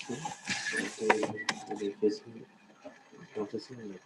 Estoy facing, not facing like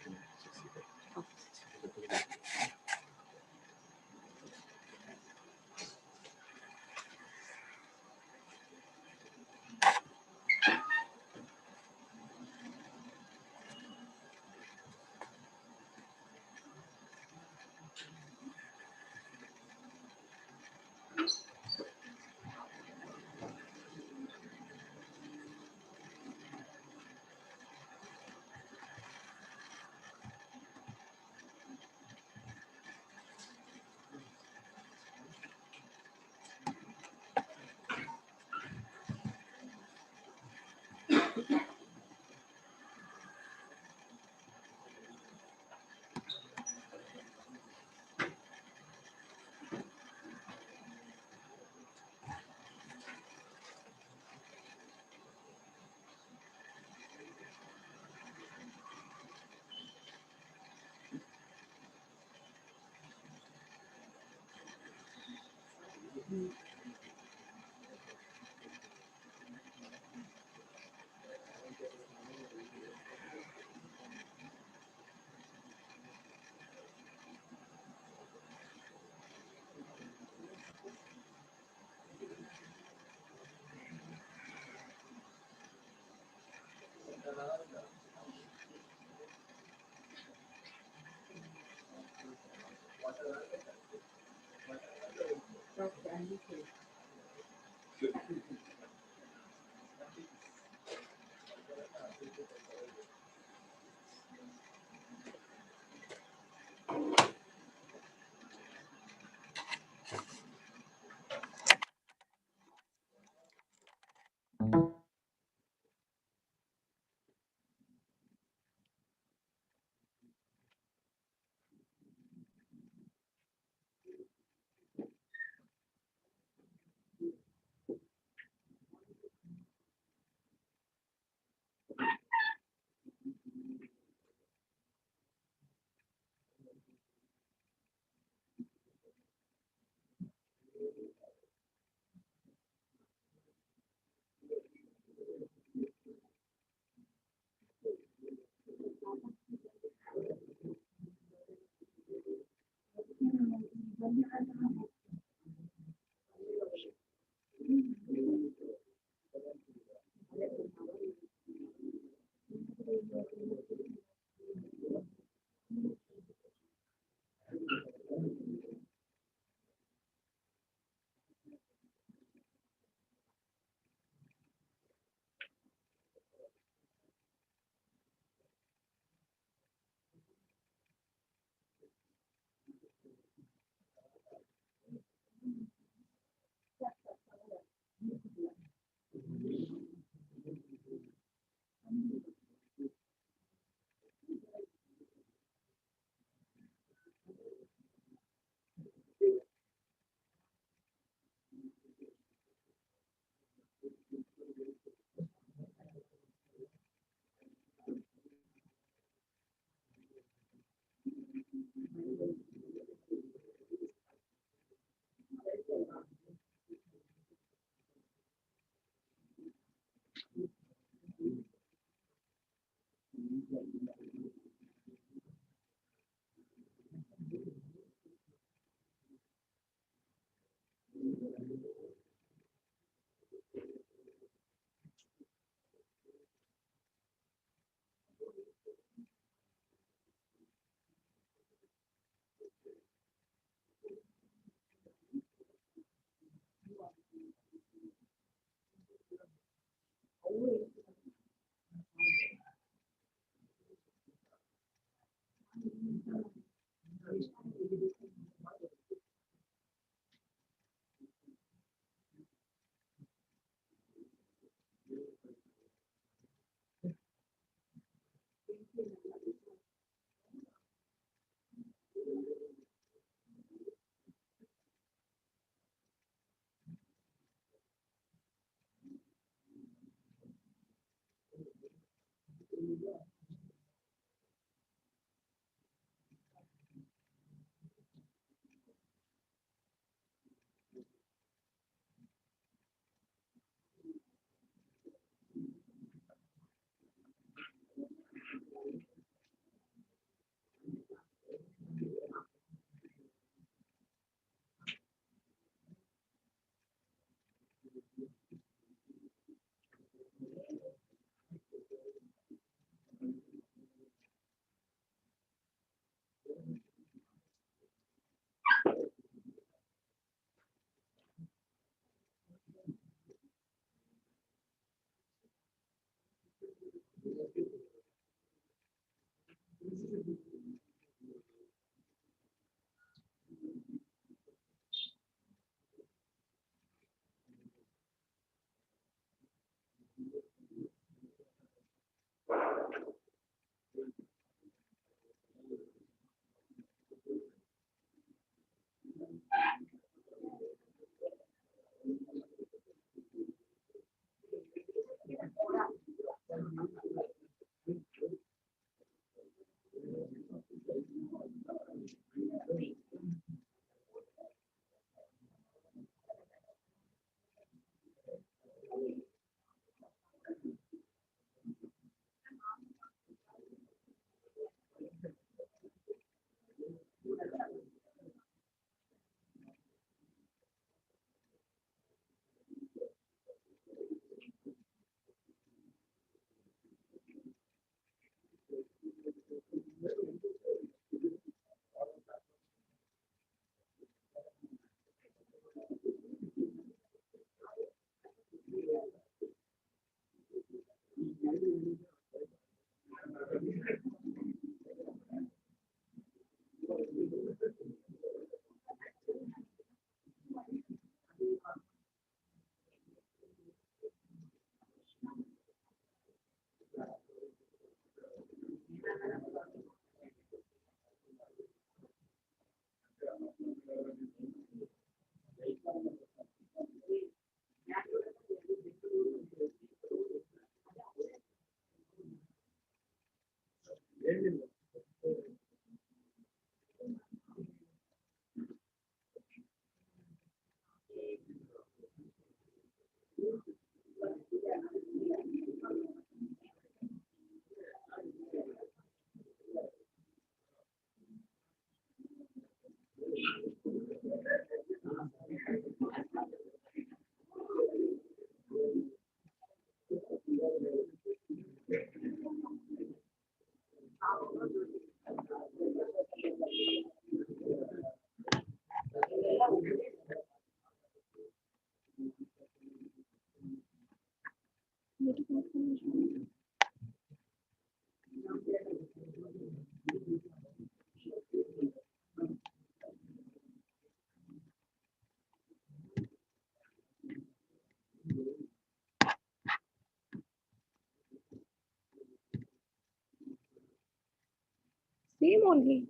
Same only. Same only.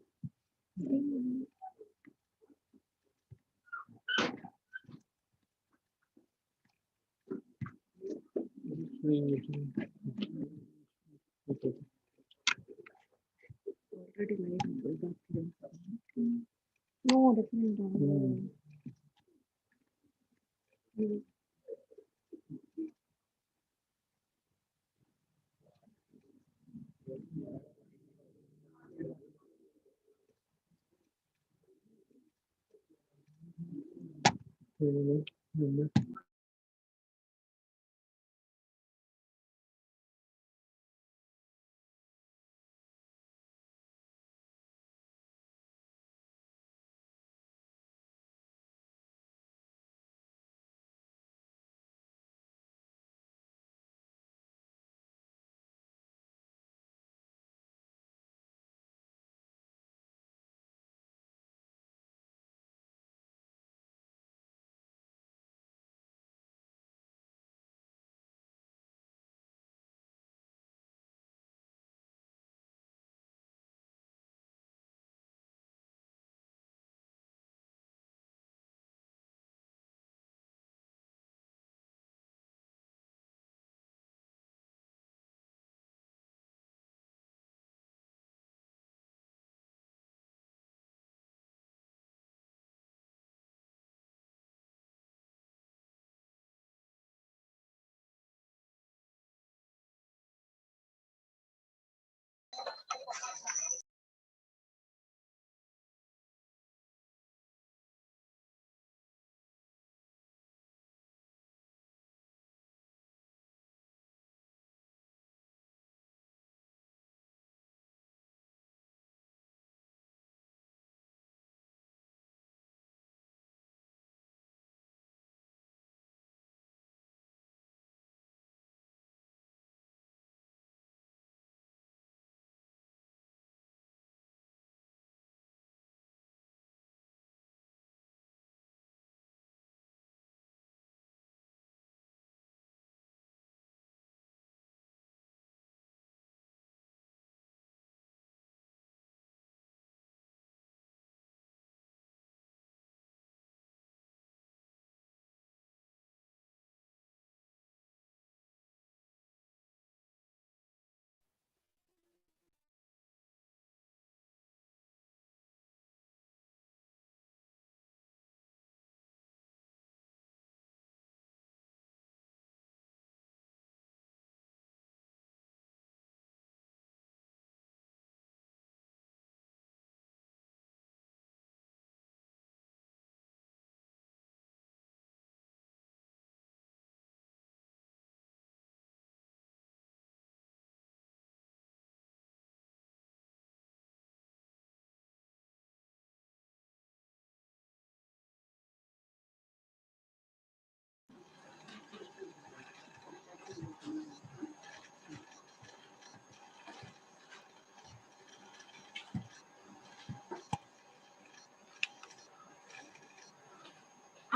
Already made. No, different.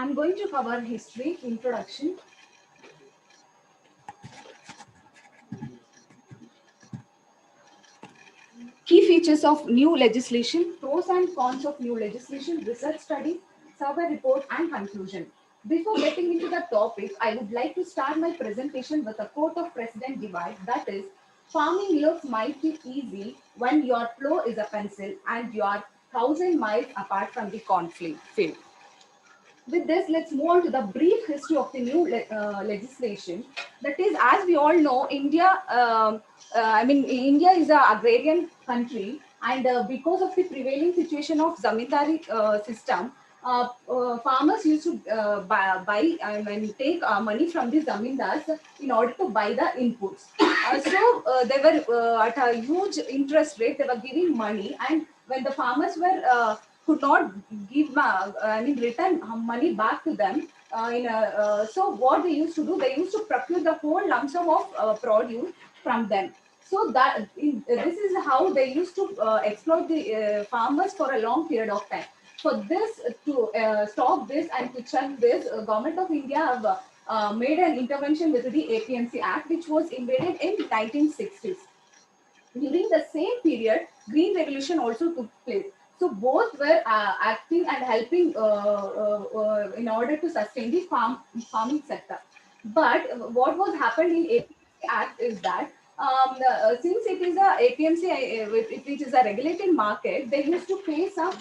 I'm going to cover history, introduction. Key features of new legislation, pros and cons of new legislation, research study, survey report, and conclusion. Before getting into the topic, I would like to start my presentation with a quote of President Divide, that is, farming looks mighty easy when your plow is a pencil and you are 1,000 miles apart from the cornfield. With this, let's move on to the brief history of the new legislation. That is, as we all know, India is an agrarian country, and because of the prevailing situation of zamindari system, farmers used to buy and take money from the zamindars in order to buy the inputs. They were at a huge interest rate. They were giving money, and when the farmers were could not give return money back to them. So what they used to do, they used to procure the whole lump sum of produce from them. So this is how they used to exploit the farmers for a long period of time. For this, to stop this and to check this, Government of India have made an intervention with the APMC Act, which was invaded in 1960s. During the same period, Green Revolution also took place. So both were acting and helping in order to sustain the farming sector. But what was happened in APMC Act is that since it is a APMC, if it is a regulated market, they used to pay some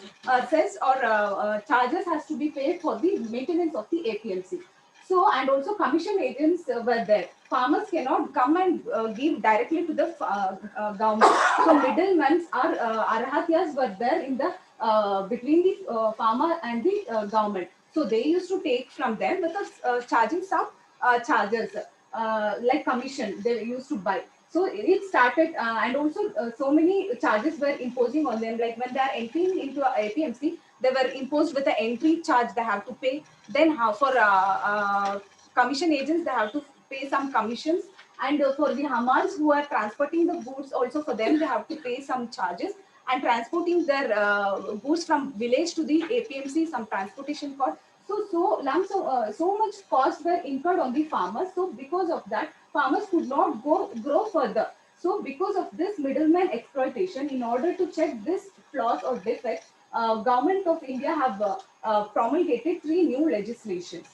cess or charges has to be paid for the maintenance of the APMC. So, and also commission agents were there. Farmers cannot come and give directly to the government. So, middlemen or arhatyas were there in the between the farmer and the government. So, they used to take from them because charging some charges like commission they used to buy. So it started, and also so many charges were imposing on them. Like when they are entering into a APMC, they were imposed with the entry charge they have to pay. Then how for commission agents they have to pay some commissions, and for the hamals who are transporting the goods, also for them they have to pay some charges. And transporting their goods from village to the APMC, some transportation cost. So much cost were incurred on the farmers. So because of that, farmers could not grow further. So because of this middleman exploitation, in order to check this flaws or defects, Government of India have promulgated 3 new legislations.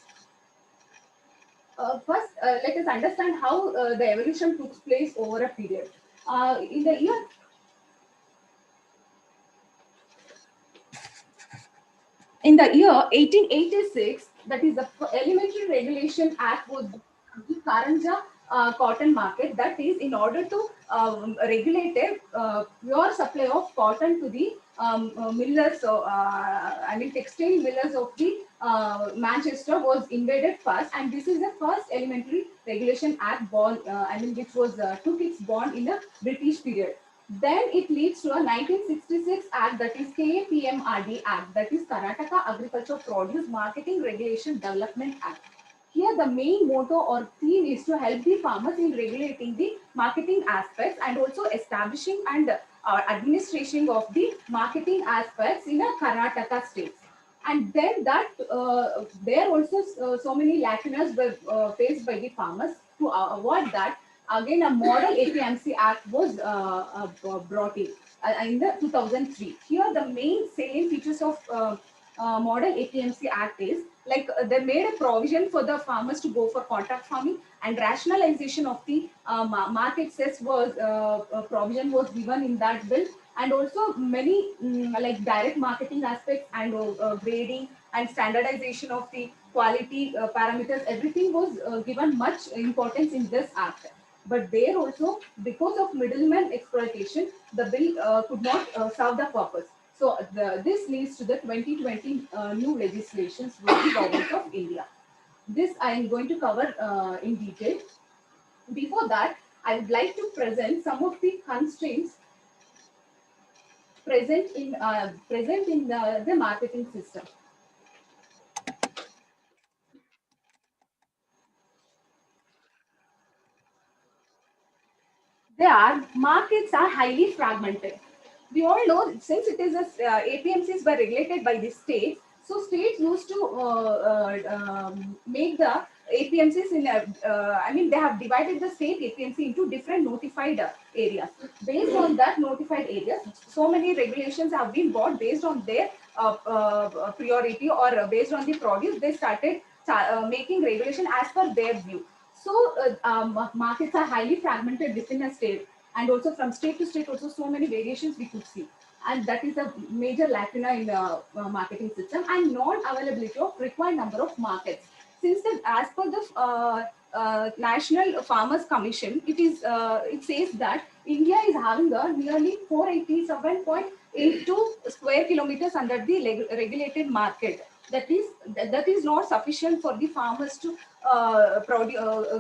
First, let us understand how the evolution took place over a period. In the year In the year 1886, that is the Elementary Regulation Act was the Karanja cotton market. That is, in order to regulate a pure supply of cotton to the millers, textile millers of the Manchester was invaded first, and this is the first Elementary Regulation Act born, which was took its born in the British period. Then it leads to a 1966 Act, that is KPMRD Act, that is Karnataka Agriculture Produce Marketing Regulation Development Act. Here the main motto or theme is to help the farmers in regulating the marketing aspects and also establishing and administration of the marketing aspects in a Karnataka states. And then that there also so many lacunas were faced by the farmers. To avoid that, again a model APMC Act was brought in the 2003. Here the main salient features of model APMC Act is like they made a provision for the farmers to go for contract farming, and rationalization of the market cess was provision was given in that bill. And also many like direct marketing aspects and grading and standardization of the quality parameters, everything was given much importance in this act. But there also, because of middleman exploitation, the bill could not serve the purpose. So this leads to the 2020 new legislations with the Government of India. This I am going to cover in detail. Before that, I would like to present some of the constraints present in the marketing system. Markets are highly fragmented. We all know, since it is APMCs were regulated by the states, so states used to make the APMCs in I mean they have divided the state APMC into different notified areas. Based on that notified areas, so many regulations have been brought based on their priority or based on the produce. They started making regulation as per their view. So markets are highly fragmented within a state, and also from state to state also so many variations we could see, and that is a major lacuna in the marketing system, and non-availability of required number of markets. Since the, as per the National Farmers Commission, it says that India is having a nearly 487.82 square kilometers under the regulated market. That is not sufficient for the farmers to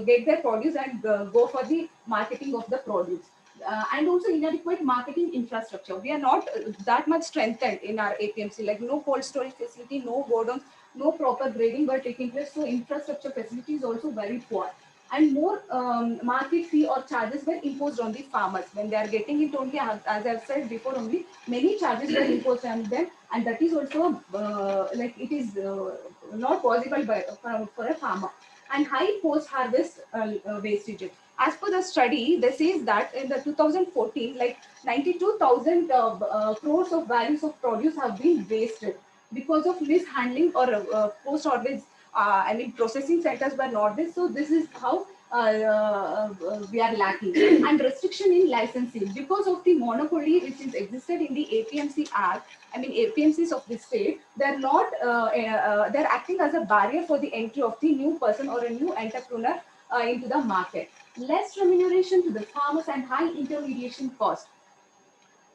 get their produce and go for the marketing of the produce. And also inadequate marketing infrastructure. We are not that much strengthened in our APMC, like no cold storage facility, no godowns, no proper grading were taking place. So infrastructure facility is also very poor. And more market fee or charges were imposed on the farmers when they are getting it only, as I've said before, only many charges were imposed on them, and that is also like it is not possible for a farmer. And high post-harvest wastage. As per the study, they says that in the 2014, like 92,000 crores of values of produce have been wasted because of mishandling or post-harvest. I mean, processing centers were not there. So this is how we are lacking. And restriction in licensing because of the monopoly which is existed in the APMC Act. I mean, APMCs of the state, they're not, they're acting as a barrier for the entry of the new person or a new entrepreneur into the market. Less remuneration to the farmers and high intermediation cost.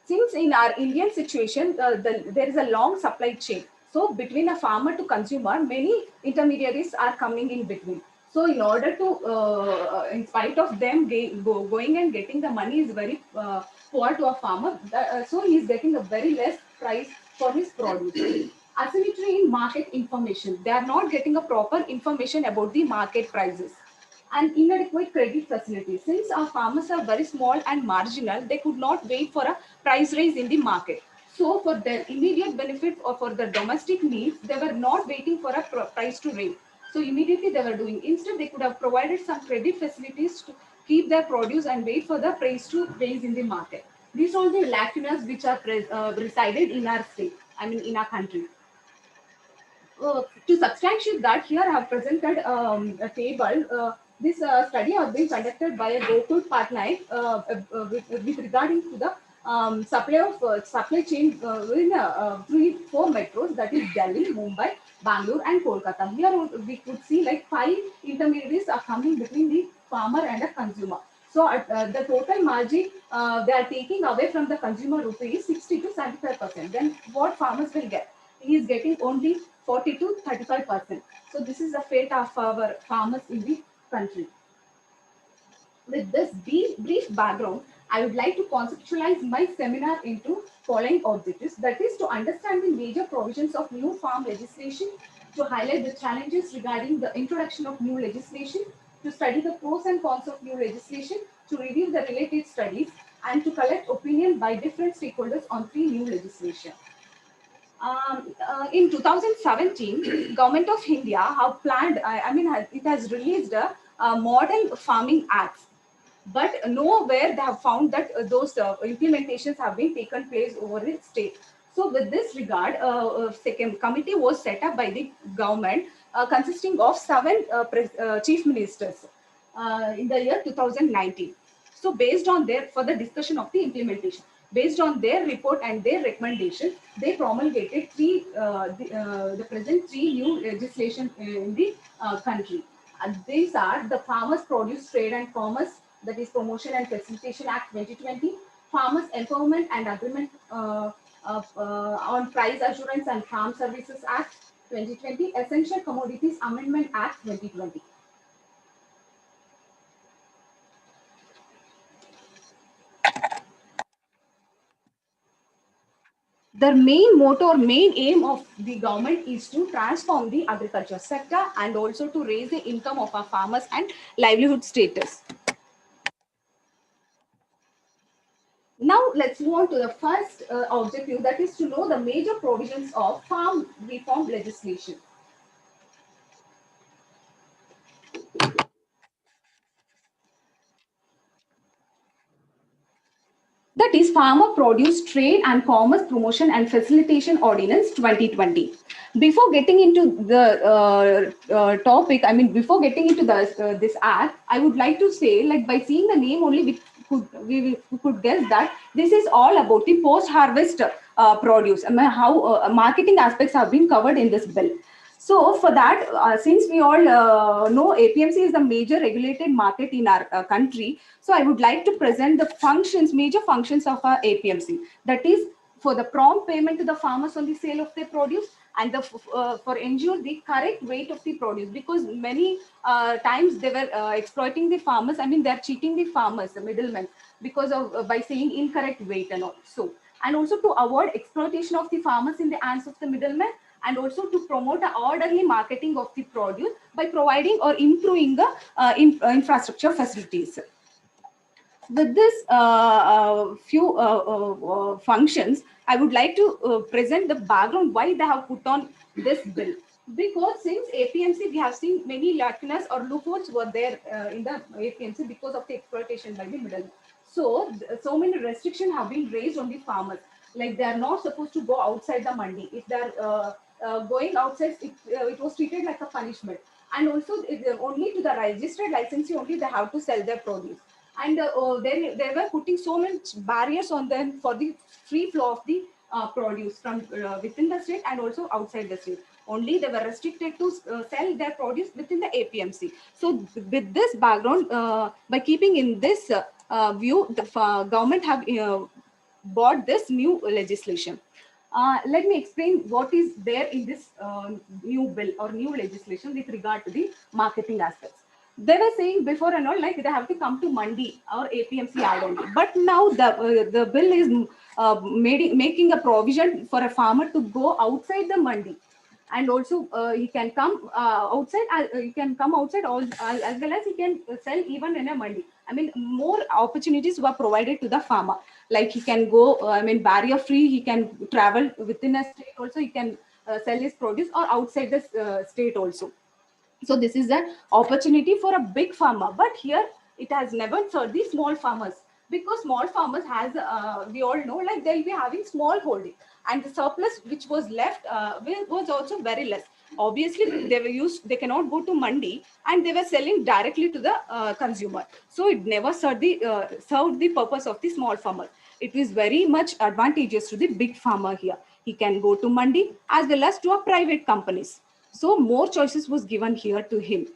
Since in our Indian situation, there is a long supply chain. So between a farmer to consumer, many intermediaries are coming in between. So in order to, in spite of them going and getting the money is very poor to a farmer. So he is getting a very less price for his produce. Asymmetry in market information. They are not getting a proper information about the market prices. And inadequate credit facilities. Since our farmers are very small and marginal, they could not wait for a price rise in the market. So for their immediate benefit or for the domestic needs, they were not waiting for a price to raise. So immediately they were doing. Instead, they could have provided some credit facilities to keep their produce and wait for the price to raise in the market. These are the lacunas which are resided in our state, I mean in our country. To substantiate that, here I have presented a table. This study has been conducted by a Gokul Patnaik with regarding to the supply chain in 4 metros, that is Delhi, Mumbai, Bangalore, and Kolkata. Here we could see like 5 intermediaries are coming between the farmer and a consumer. So the total margin they are taking away from the consumer rupees 60 to 75%. Then what farmers will get? He is getting only 40 to 35%. So this is the fate of our farmers in the country. With this brief background, I would like to conceptualize my seminar into following objectives. That is to understand the major provisions of new farm legislation, to highlight the challenges regarding the introduction of new legislation, to study the pros and cons of new legislation, to review the related studies, and to collect opinion by different stakeholders on 3 new legislation. In 2017, Government of India have planned, it has released a Model Farming Act, but nowhere they have found that those implementations have been taken place over the state. So with this regard, second committee was set up by the government consisting of 7 chief ministers in the year 2019. So based on their, for the discussion of the implementation, based on their report and their recommendation, they promulgated the present 3 new legislation in the country. And these are the Farmers Produce Trade and Commerce, that is Promotion and Facilitation Act 2020, Farmers Empowerment and Agreement on Price Assurance and Farm Services Act 2020, Essential Commodities Amendment Act 2020. The main motto or main aim of the government is to transform the agriculture sector and also to raise the income of our farmers and livelihood status. Now let's move on to the first objective, that is to know the major provisions of farm reform legislation. That is Farmer Produce Trade and Commerce Promotion and Facilitation Ordinance 2020. Before getting into the topic, I mean, before getting into this act, I would like to say, like, by seeing the name only, we could guess that this is all about the post-harvest produce. I mean, how marketing aspects have been covered in this bill. So for that, since we all know APMC is the major regulated market in our country, so I would like to present the functions, major functions of our APMC. That is for the prompt payment to the farmers on the sale of their produce, and for ensure the correct weight of the produce, because many times they were exploiting the farmers. I mean, they're cheating the farmers, the middlemen, because of by saying incorrect weight and all. So, and also to avoid exploitation of the farmers in the hands of the middlemen, and also to promote an orderly marketing of the produce by providing or improving the infrastructure facilities. With this few functions, I would like to present the background why they have put on this bill. Because since APMC, we have seen many lacunas or loopholes were there in the APMC because of the exploitation by the middle. So, so many restrictions have been raised on the farmers. Like they are not supposed to go outside the mandi. If they are going outside, it was treated like a punishment. And also, only to the registered licensee only they have to sell their produce. And they were putting so much barriers on them for the free flow of the produce from within the state and also outside the state. Only they were restricted to sell their produce within the APMC. So with this background, by keeping in this view, the government have bought this new legislation. Let me explain what is there in this new bill or new legislation with regard to the marketing aspects. They were saying before and all, like they have to come to mandi or APMC ad only. But now the bill is making a provision for a farmer to go outside the mandi, and also he can come outside. He can come outside as well as he can sell even in a mandi. I mean, more opportunities were provided to the farmer. Like he can go, I mean, barrier free. He can travel within a state. Also, he can sell his produce or outside the state also. So this is an opportunity for a big farmer, but here it has never served the small farmers, because small farmers has we all know, like they'll be having small holding, and the surplus which was left was also very less. Obviously they were used, they cannot go to mandi, and they were selling directly to the consumer. So it never served the purpose of the small farmer. It is very much advantageous to the big farmer here. He can go to mandi as well as to a private companies. So more choices was given here to him.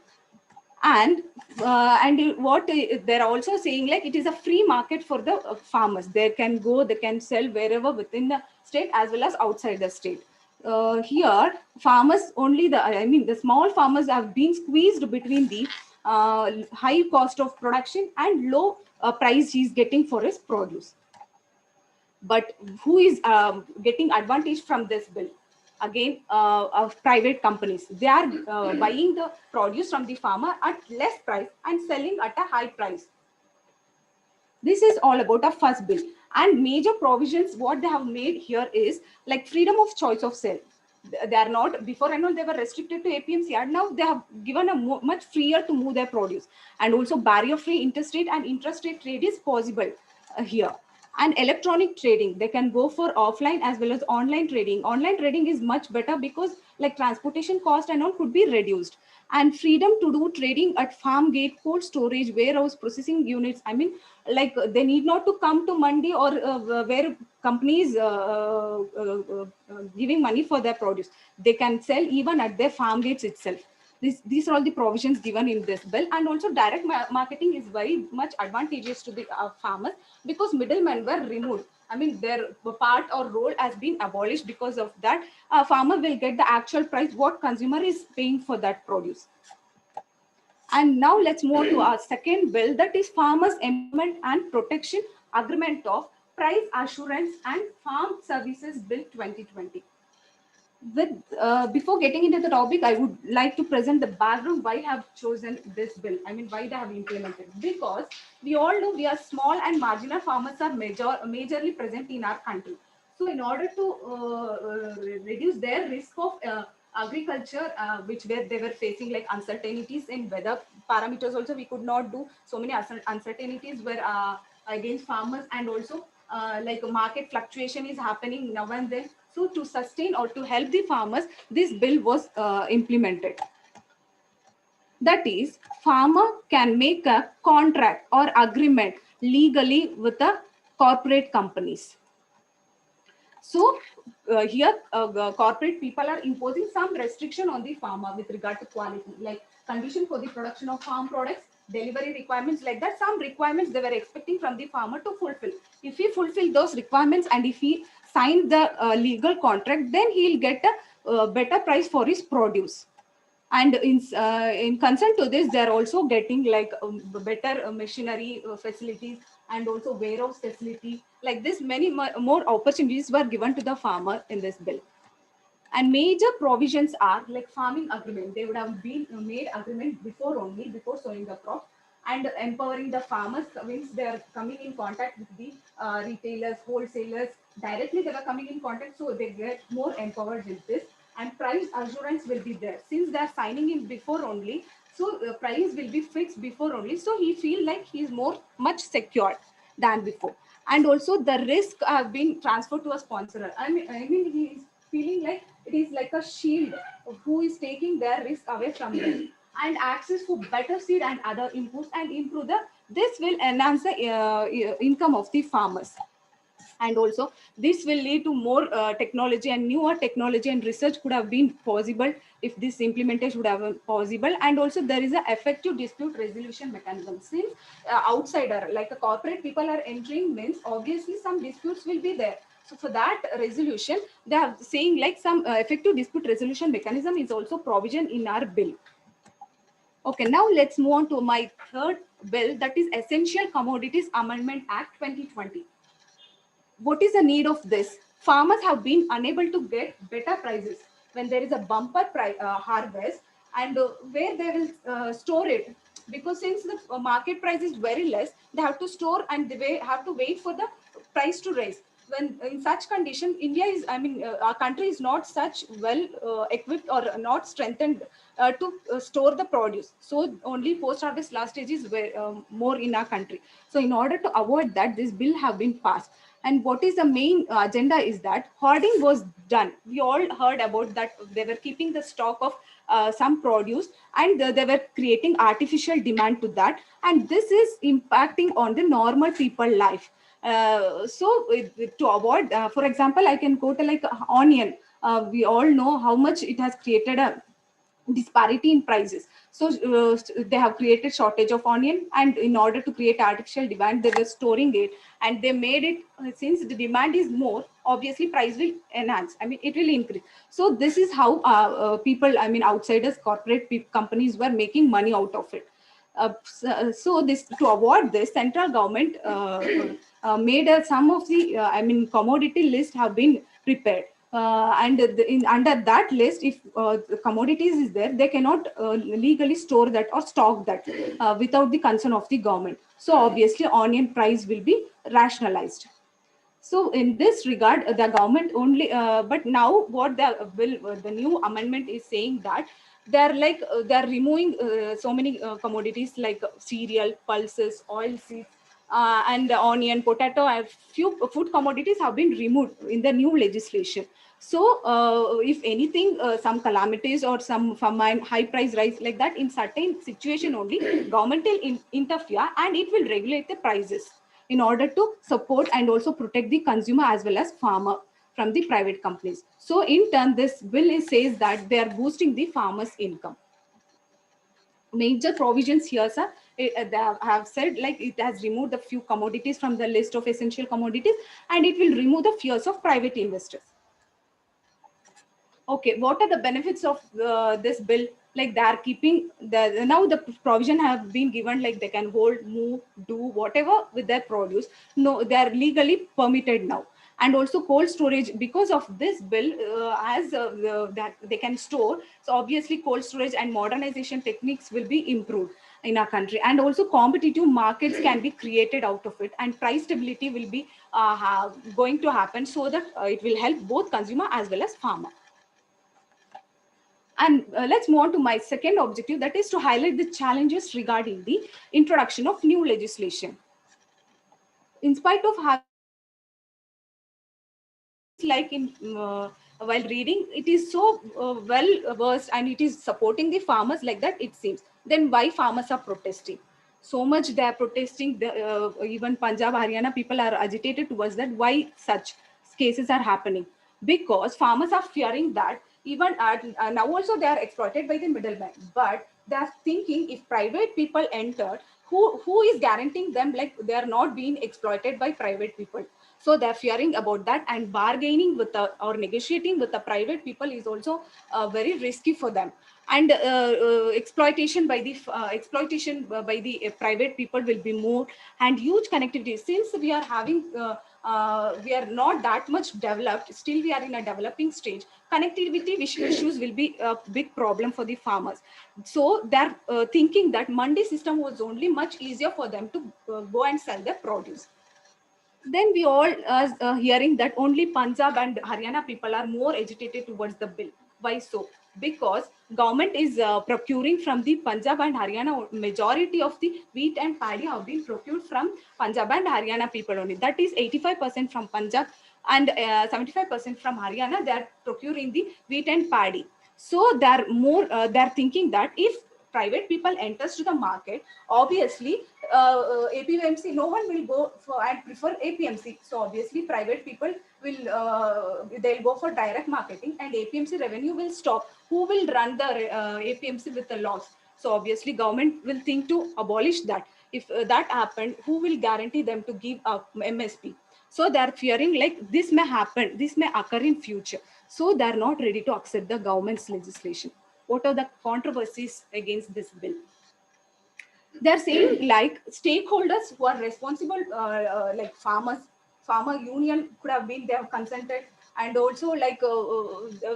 And what they're also saying, like it is a free market for the farmers. They can go, they can sell wherever within the state as well as outside the state. Here farmers only, the small farmers have been squeezed between the high cost of production and low price he's getting for his produce. But who is getting advantage from this bill? Again, of private companies. They are buying the produce from the farmer at less price and selling at a high price. This is all about a first bill. And major provisions what they have made here is like freedom of choice of sale. They are not, before and all they were restricted to APMC, and now they have given a much freer to move their produce. And also barrier free interstate and intrastate trade is possible here. And electronic trading, they can go for offline as well as online trading. Online trading is much better because like transportation cost and all could be reduced. And freedom to do trading at farm gate, cold storage, warehouse, processing units. I mean, like they need not to come to mandi or where companies giving money for their produce. They can sell even at their farm gates itself. These are all the provisions given in this bill. And also direct marketing is very much advantageous to the farmers, because middlemen were removed. I mean, their part or role has been abolished. Because of that, farmer will get the actual price what consumer is paying for that produce. And now let's move to our second bill, that is Farmers Empowerment and Protection Agreement of Price Assurance and Farm Services Bill 2020. With before getting into the topic, I would like to present the background why I have chosen this bill. I mean, why they have implemented. Because we all know we are small and marginal farmers are majorly present in our country. So in order to reduce their risk of agriculture, which they were facing, like uncertainties in weather parameters, also we could not do so many uncertainties were against farmers. And also like market fluctuation is happening now and then. So to sustain or to help the farmers, this bill was implemented. That is, farmer can make a contract or agreement legally with the corporate companies. So here corporate people are imposing some restriction on the farmer with regard to quality, like condition for the production of farm products, delivery requirements, like that. Some requirements they were expecting from the farmer to fulfill. If he fulfill those requirements and if he sign the legal contract, then he'll get a better price for his produce. And in concern to this, they are also getting like better machinery facilities and also warehouse facility. Like this, many more opportunities were given to the farmer in this bill. And major provisions are like farming agreement. They would have been made agreement before, only before sowing the crop, and empowering the farmers means they are coming in contact with the retailers, wholesalers directly. They were coming in contact, so they get more empowered with this. And price assurance will be there since they are signing in before only. So price will be fixed before only. So he feel like he is more much secured than before. And also the risk have been transferred to a sponsor. I mean he is feeling like it is like a shield who is taking their risk away from them. And access for better seed and other inputs and improve the, this will enhance the income of the farmers. And also this will lead to more technology, and newer technology and research could have been possible if this implementation would have been possible. And also there is an effective dispute resolution mechanism. Since outsider like a corporate people are entering, means obviously some disputes will be there. So for that resolution, they are saying like some effective dispute resolution mechanism is also provision in our bill. Okay, now let's move on to my third bill, that is Essential Commodities Amendment Act 2020. What is the need of this? Farmers have been unable to get better prices when there is a bumper harvest, and where they will store it, because since the market price is very less, they have to store and they have to wait for the price to rise. When in such condition, India is, our country is not such well equipped or not strengthened to store the produce. So only post harvest last stage is more in our country. So in order to avoid that, this bill have been passed. And what is the main agenda is that hoarding was done. We all heard about that. They were keeping the stock of some produce, and they were creating artificial demand to that. And this is impacting on the normal people life. To avoid, for example, I can quote like onion. We all know how much it has created a disparity in prices. So they have created shortage of onion, and in order to create artificial demand, they were storing it, and they made it, since the demand is more, obviously price will enhance, it will increase. So this is how people, outsiders, corporate companies were making money out of it. So this, to avoid this, central government made some of the commodity list have been prepared. And under that list, if the commodities is there, they cannot legally store that or stock that without the consent of the government. So obviously onion price will be rationalized. So in this regard, the government only, but now what the bill, the new amendment is saying that they're removing so many commodities like cereal, pulses, oil seeds, and onion, potato, and few food commodities have been removed in the new legislation. So if anything, some calamities or some famine, high price rise like that, in certain situation only, government will interfere and it will regulate the prices in order to support and also protect the consumer as well as farmer from the private companies. So in turn, this bill says that they are boosting the farmers' income. Major provisions here, sir, they have said like it has removed the few commodities from the list of essential commodities, and it will remove the fears of private investors. Okay, what are the benefits of this bill? Like they are keeping the, now the provision have been given, like they can hold, move, do whatever with their produce. No, they are legally permitted now. And also cold storage, because of this bill, as that they can store. So obviously cold storage and modernization techniques will be improved in our country, and also competitive markets can be created out of it, and price stability will be going to happen, so that it will help both consumer as well as farmer. And let's move on to my second objective, that is to highlight the challenges regarding the introduction of new legislation. In spite of having like in while reading, it is so well versed and it is supporting the farmers like that it seems. Then why farmers are protesting? So much they are protesting. Even Punjab, Haryana people are agitated towards that. Why such cases are happening? Because farmers are fearing that even now also they are exploited by the middlemen. But they are thinking if private people enter, who is guaranteeing them like they are not being exploited by private people? So they're fearing about that, and bargaining with the or negotiating with the private people is also very risky for them. And exploitation by the private people will be more, and huge connectivity since we are not that much developed, still we are in a developing stage. Connectivity issues will be a big problem for the farmers. So they're thinking that mandi system was only much easier for them to go and sell their produce. Then we all are hearing that only Punjab and Haryana people are more agitated towards the bill. Why so? Because government is procuring from the Punjab and Haryana. Majority of the wheat and paddy have been procured from Punjab and Haryana people only. That is 85% from Punjab and 75% from Haryana. They are procuring the wheat and paddy. So they're more. They're thinking that if private people enters to the market, obviously APMC, no one will go for and prefer APMC. So obviously private people will they'll go for direct marketing, and APMC revenue will stop. Who will run the APMC with the loss? So obviously government will think to abolish that. If that happened, who will guarantee them to give up MSP? So they are fearing like this may happen, this may occur in future. So they are not ready to accept the government's legislation. What are the controversies against this bill? They're saying like stakeholders who are responsible, like farmer union could have been, they have consented, and also like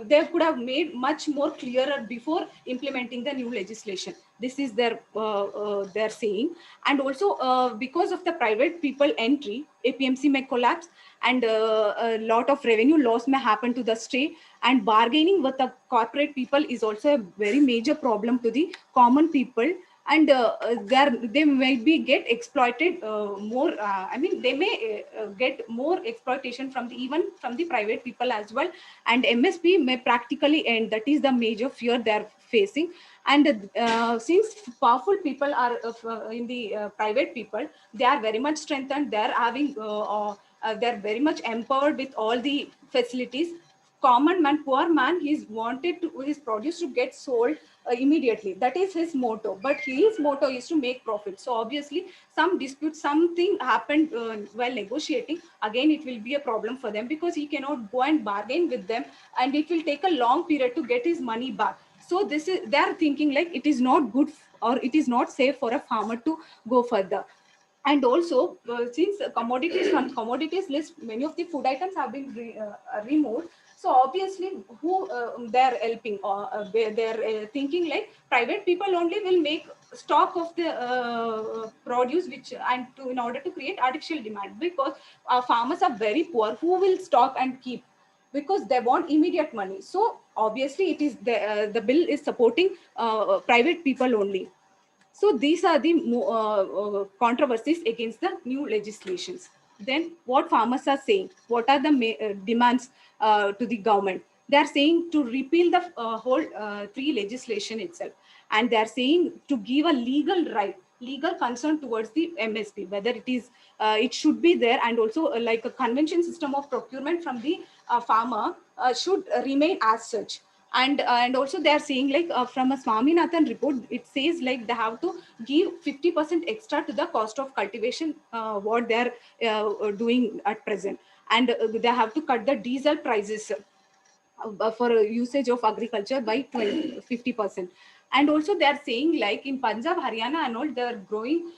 they could have made much more clearer before implementing the new legislation. This is their saying. And also because of the private people entry, APMC may collapse, and a lot of revenue loss may happen to the state, and bargaining with the corporate people is also a very major problem to the common people. And they may be get exploited more. I mean, they may get more exploitation from the even from the private people as well, and MSP may practically end. That is the major fear they are facing. And since powerful people are in the private people, they are very much strengthened. They are having they are very much empowered with all the facilities. Common man, poor man, he's wanted to his produce to get sold immediately. That is his motto. But his motto is to make profit. So obviously, some dispute, something happened while negotiating. Again, it will be a problem for them because he cannot go and bargain with them, and it will take a long period to get his money back. So this is they are thinking like it is not good or it is not safe for a farmer to go further. And also since commodities from commodities list, many of the food items have been removed. So obviously who they're helping, or they're thinking like private people only will make stock of the produce, which and to in order to create artificial demand, because farmers are very poor. Who will stock and keep? Because they want immediate money. So obviously it is the bill is supporting private people only. So these are the controversies against the new legislations. Then what farmers are saying, what are the demands to the government? They are saying to repeal the whole three legislation itself, and they are saying to give a legal right, legal concern towards the MSP, whether it is it should be there, and also like a convention system of procurement from the farmer should remain as such. And also they are saying like from a Swaminathan report, it says like they have to give 50% extra to the cost of cultivation what they are doing at present. And they have to cut the diesel prices for usage of agriculture by 50%. And also they are saying like in Punjab, Haryana and all, they are growing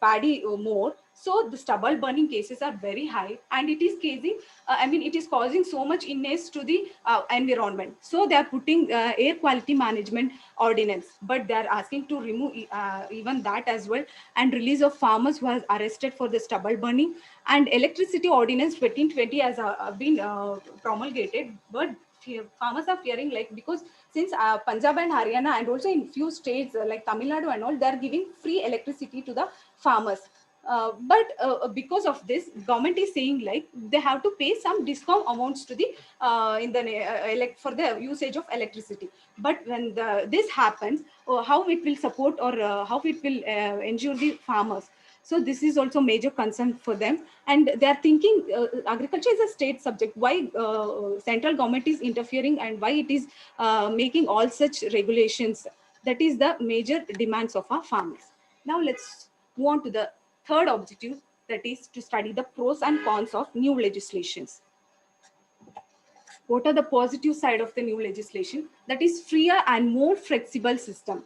paddy more. So the stubble burning cases are very high, and it is causing, I mean, it is causing so much illness to the environment. So they are putting air quality management ordinance, but they are asking to remove even that as well, and release of farmers who are arrested for the stubble burning. And electricity ordinance 2020 has been promulgated, but farmers are fearing like, because since Punjab and Haryana and also in few states like Tamil Nadu and all, they are giving free electricity to the farmers. But because of this, government is saying like they have to pay some discount amounts to the in the for the usage of electricity. But when this happens, how it will support, or how it will ensure the farmers. So this is also major concern for them, and they are thinking agriculture is a state subject. Why central government is interfering, and why it is making all such regulations? That is the major demands of our farmers. Now let's move on to the third objective, that is to study the pros and cons of new legislations. What are the positive side of the new legislation? That is freer and more flexible system.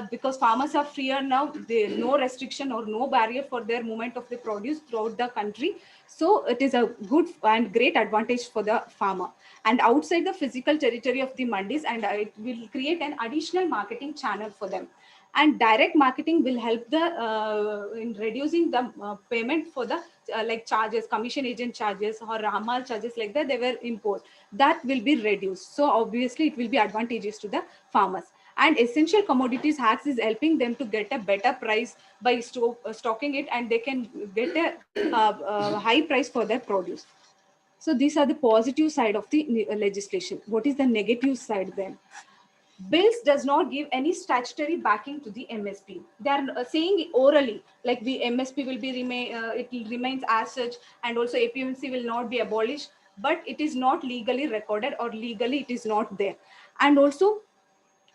Because farmers are freer now, there no restriction or no barrier for their movement of the produce throughout the country. So it is a good and great advantage for the farmer. And outside the physical territory of the mandis, and it will create an additional marketing channel for them. And direct marketing will help the in reducing the payment for the like charges, commission agent charges or ramal charges like that they were imposed. That will be reduced. So obviously it will be advantageous to the farmers. And essential commodities acts is helping them to get a better price by stocking it, and they can get a high price for their produce. So these are the positive side of the legislation. What is the negative side then? Bills does not give any statutory backing to the MSP. They are saying orally, like the MSP will be it remains as such, and also APMC will not be abolished, but it is not legally recorded, or legally it is not there. And also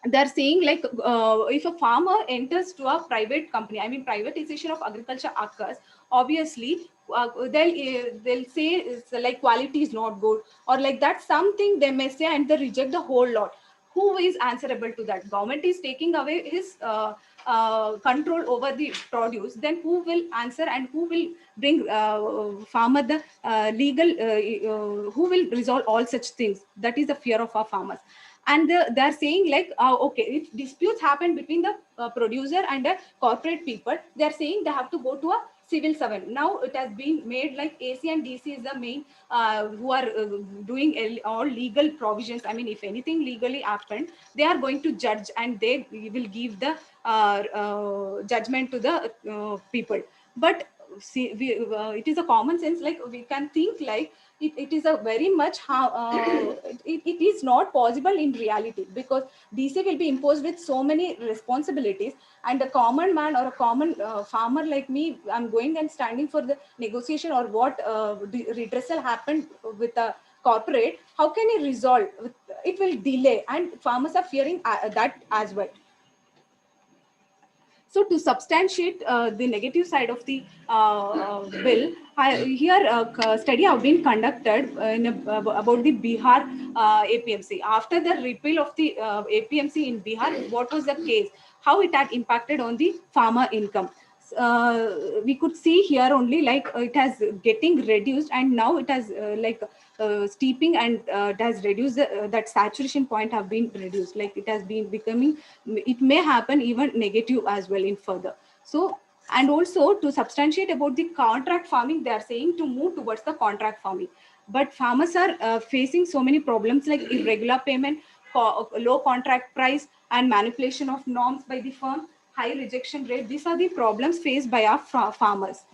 they're saying like if a farmer enters to a private company, I mean privatization of agriculture occurs, obviously they'll say it's like quality is not good, or like that something they may say, and they reject the whole lot. Who is answerable to that? Government is taking away his control over the produce. Then who will answer, and who will bring farmer the legal who will resolve all such things? That is the fear of our farmers. And they're saying like okay, if disputes happen between the producer and the corporate people, they're saying they have to go to a civil servant. Now it has been made like AC and DC is the main who are doing all legal provisions. I mean, if anything legally happened, they are going to judge, and they will give the judgment to the people. But see, it is a common sense, like we can think like it is a very much it is not possible in reality, because DC will be imposed with so many responsibilities, and a common man or a common farmer like me, I'm going and standing for the negotiation, or what redressal happened with a corporate, how can he resolve? It will delay, and farmers are fearing that as well. So to substantiate the negative side of the bill, here a study have been conducted about the Bihar APMC. After the repeal of the APMC in Bihar, what was the case? How it had impacted on the farmer income? We could see here only like it has getting reduced, and now it has like steeping, and it has reduced that saturation point have been reduced. Like it has been becoming, it may happen even negative as well in further. So, and also to substantiate about the contract farming, they are saying to move towards the contract farming. But farmers are facing so many problems like irregular payment, low contract price, and manipulation of norms by the firm, high rejection rate. These are the problems faced by our farmers.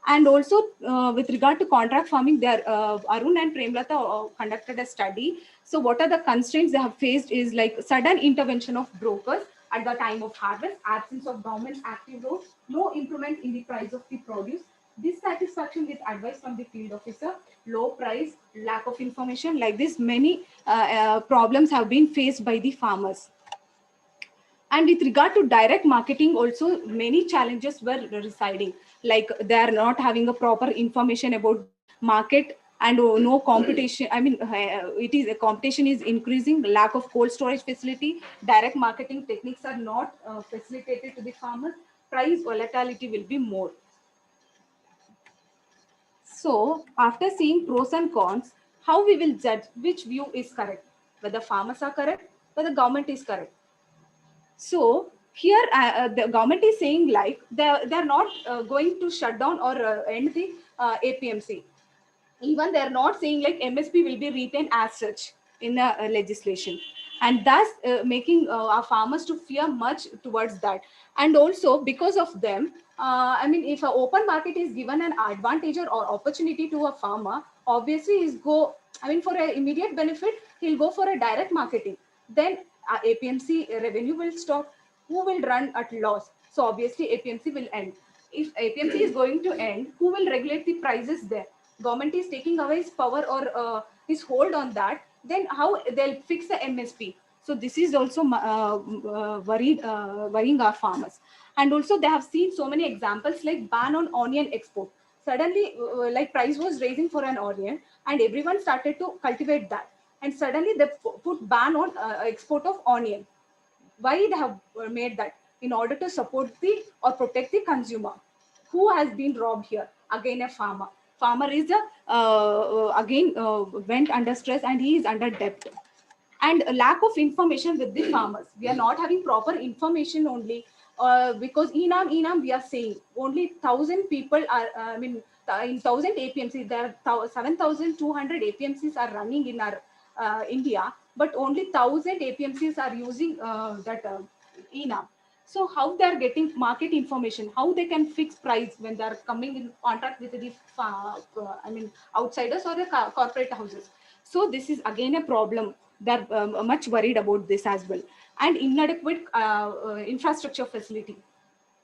And also with regard to contract farming, there Arun and Premlata conducted a study. So what are the constraints they have faced is like sudden intervention of brokers at the time of harvest, absence of government's active role, no improvement in the price of the produce, dissatisfaction with advice from the field officer, low price, lack of information. Like this, many problems have been faced by the farmers. And with regard to direct marketing, also many challenges were residing. Like they are not having a proper information about the market, and no competition. I mean, it is competition is increasing. Lack of cold storage facility, direct marketing techniques are not facilitated to the farmers. Price volatility will be more. So, after seeing pros and cons, how we will judge which view is correct? Whether farmers are correct, whether government is correct. So here the government is saying like they're not going to shut down or end the APMC. Even they're not saying like MSP will be retained as such. in a legislation, and thus making our farmers to fear much towards that. And also because of them, I mean, if an open market is given an advantage or opportunity to a farmer, obviously he's go, I mean, for an immediate benefit, he'll go for a direct marketing. Then APMC revenue will stop. Who will run at loss? So obviously APMC will end. If APMC is going to end, who will regulate the prices there? Government is taking away his power or his hold on that. Then how they'll fix the MSP? So this is also worrying our farmers. And also they have seen so many examples like ban on onion export. Suddenly, like price was raising for an onion, and everyone started to cultivate that. And suddenly they put ban on export of onion. Why they have made that? In order to support the or protect the consumer. Who has been robbed here? Again, a farmer. Farmer is again went under stress, and he is under debt. And a lack of information with the farmers. We are not having proper information only, because enam we are saying only 1,000 people are, I mean, in 1,000 APMC, there are 7,200 APMCs are running in our India, but only 1,000 APMCs are using that enam. So how they are getting market information, how they can fix price when they are coming in contact with the I mean, outsiders or the corporate houses. So this is again a problem. They're much worried about this as well. And inadequate infrastructure facility.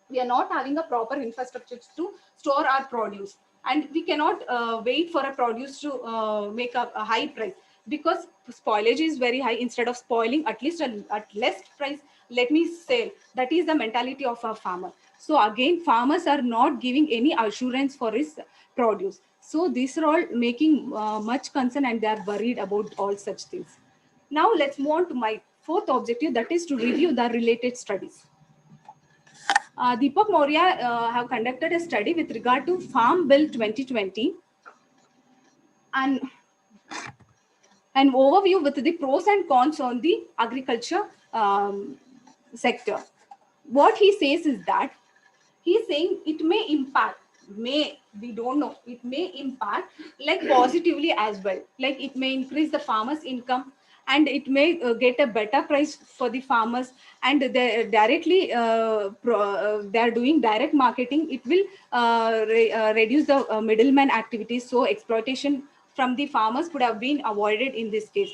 We are not having a proper infrastructure to store our produce, and we cannot wait for a produce to make a high price, because spoilage is very high. Instead of spoiling, at least at less price, let me sell. That is the mentality of a farmer. So again, farmers are not giving any assurance for his produce. So these are all making much concern, and they are worried about all such things. Now let's move on to my fourth objective, that is to review the related studies. Deepak Maurya have conducted a study with regard to Farm Bill 2020, and an overview with the pros and cons on the agriculture sector. What he says is that he's saying it may impact, may, we don't know, it may impact like positively as well. Like it may increase the farmers' income, and it may get a better price for the farmers, and they directly they are doing direct marketing. It will reduce the middleman activities, so exploitation from the farmers could have been avoided in this case.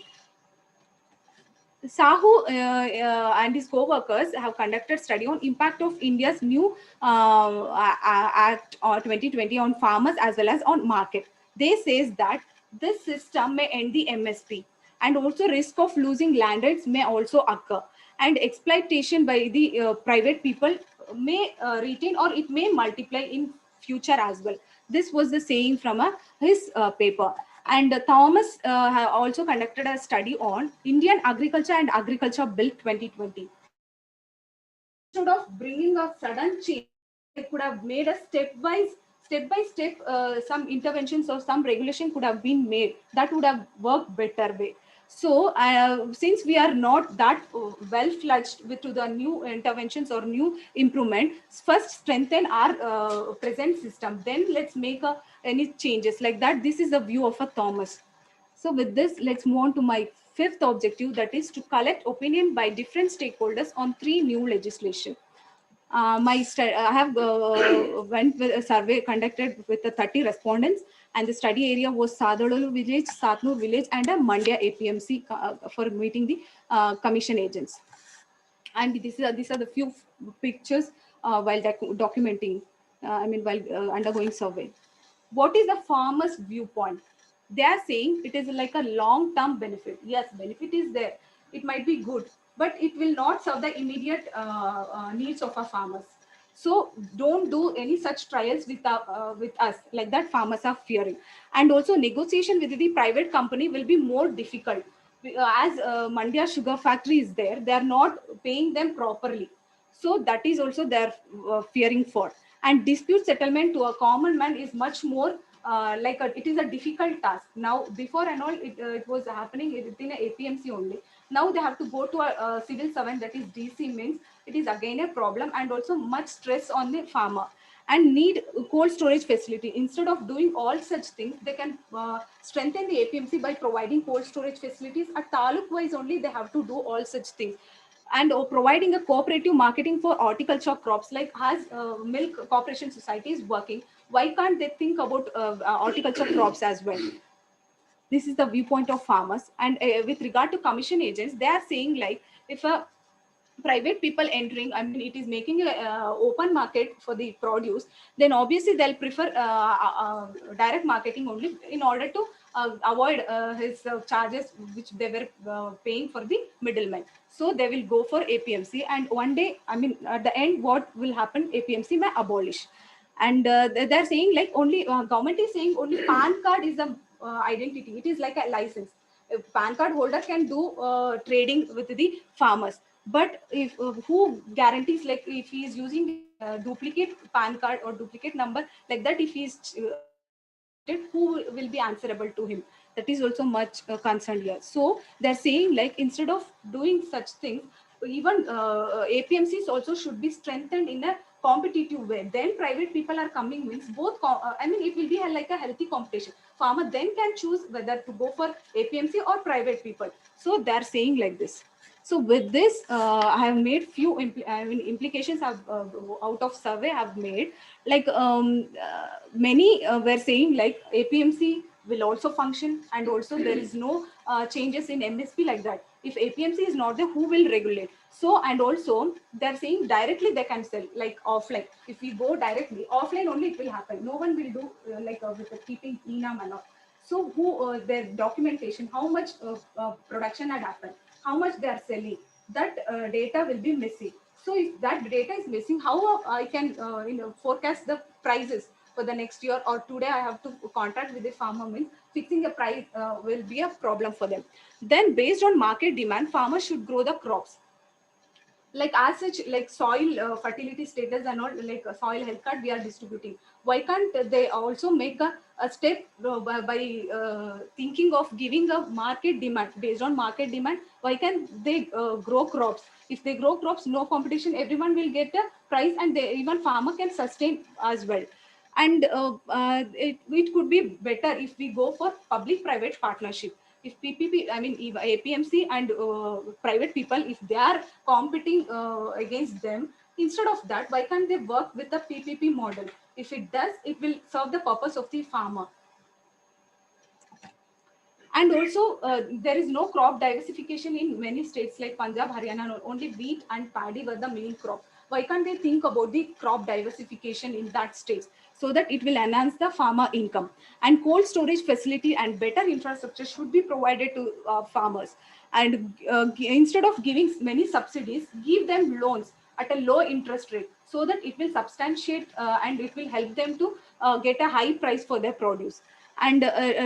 Sahu and his co-workers have conducted study on impact of India's new Act 2020 on farmers as well as on market. They says that this system may end the MSP, and also risk of losing land rights may also occur, and exploitation by the private people may retain, or it may multiply in future as well. This was the saying from his paper. And Thomas have also conducted a study on Indian Agriculture and Agriculture Bill 2020. Instead of bringing a sudden change, they could have made a step by step, some interventions or some regulation could have been made that would have worked better way. So since we are not that well fledged with to the new interventions or new improvement, first strengthen our present system, then let's make any changes like that. This is the view of a Thomas. So with this, let's move on to my fifth objective, that is to collect opinion by different stakeholders on 3 new legislation. I have went with a survey conducted with the 30 respondents, and the study area was Sadalalu village, Satnur village, and a Mandya APMC for meeting the commission agents. And these are the few pictures while documenting, while undergoing survey. What is the farmer's viewpoint? They are saying it is like a long-term benefit. Yes, benefit is there. It might be good, but it will not serve the immediate needs of our farmers. So don't do any such trials with us, like that farmers are fearing. And also negotiation with the private company will be more difficult. As Mandya sugar factory is there, they are not paying them properly. So that is also they're fearing for. And dispute settlement to a common man is much more it is a difficult task. Now, before and all, it was happening within a APMC only. Now they have to go to a civil servant, that is DC, means it is again a problem, and also much stress on the farmer. and need cold storage facility. Instead of doing all such things, they can strengthen the APMC by providing cold storage facilities. At taluk wise only they have to do all such things. And providing a cooperative marketing for horticulture crops, like as milk corporation society is working, why can't they think about horticulture crops as well? This is the viewpoint of farmers. And with regard to commission agents, they are saying like, if a private people entering, I mean, it is making a open market for the produce, then obviously they'll prefer direct marketing only, in order to avoid his charges which they were paying for the middleman. So they will go for APMC, and one day, I mean, at the end, what will happen? APMC may abolish. And they're saying like, only government is saying only PAN card is a identity. It is like a license. A PAN card holder can do trading with the farmers. But if who guarantees, like if he is using duplicate PAN card or duplicate number, like that, if he is cheated, who will be answerable to him? That is also much concerned here. So they're saying like, instead of doing such things, even APMCs also should be strengthened in a competitive way. Then private people are coming, means both I mean, it will be like a healthy competition. Farmer then can choose whether to go for APMC or private people. So they're saying like this. So with this, I have made few implications out of survey I have made. Like many were saying like, APMC will also function, and also there is no changes in MSP like that. If APMC is not there, who will regulate? So, and also they're saying directly they can sell, like offline. If we go directly offline only, it will happen. No one will do with the keeping enam and all. So who their documentation, how much production had happened, how much they are selling, that data will be missing. So if that data is missing, how I can forecast the prices for the next year? Or today I have to contract with the farmer, means fixing a price will be a problem for them. Then based on market demand, farmers should grow the crops. Like as such, like soil fertility status and all, like soil health card we are distributing. Why can't they also make a step by thinking of giving a market demand? Based on market demand, why can't they grow crops? If they grow crops, no competition, everyone will get a price, and they, even farmer can sustain as well. And it could be better if we go for public private partnership. If PPP, I mean, if APMC and private people, if they are competing against them, instead of that, why can't they work with the PPP model? If it does, it will serve the purpose of the farmer. And also, there is no crop diversification in many states like Punjab, Haryana. Only wheat and paddy were the main crop. Why can't they think about the crop diversification in that states, so that it will enhance the farmer income? And cold storage facility and better infrastructure should be provided to farmers. And instead of giving many subsidies, give them loans at a low interest rate, so that it will substantiate and it will help them to get a high price for their produce. And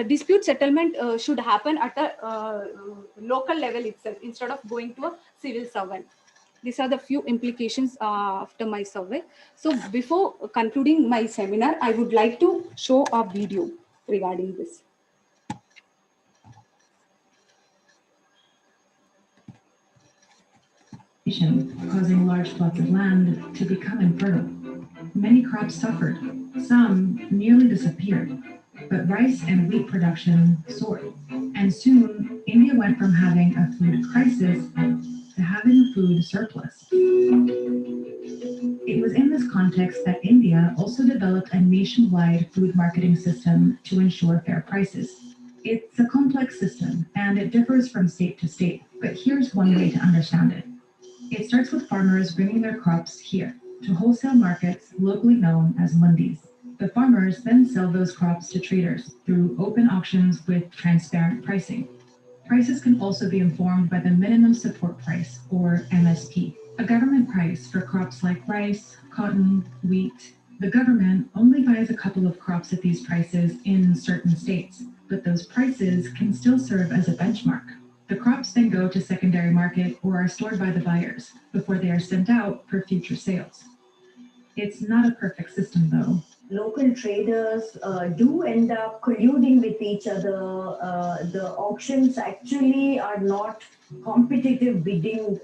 dispute settlement should happen at a local level itself, instead of going to a civil servant. These are the few implications after my survey. So before concluding my seminar, I would like to show a video regarding this. Causing large plots of land to become infertile. Many crops suffered, some nearly disappeared, but rice and wheat production soared. And soon, India went from having a food crisis to having a food surplus. It was in this context that India also developed a nationwide food marketing system to ensure fair prices. It's a complex system, and it differs from state to state, but here's one way to understand it. It starts with farmers bringing their crops here to wholesale markets locally known as mandis. The farmers then sell those crops to traders through open auctions with transparent pricing. Prices can also be informed by the minimum support price, or MSP, a government price for crops like rice, cotton, wheat. The government only buys a couple of crops at these prices in certain states, but those prices can still serve as a benchmark. The crops then go to secondary market or are stored by the buyers before they are sent out for future sales. It's not a perfect system, though. Local traders do end up colluding with each other. The auctions actually are not competitive bidding.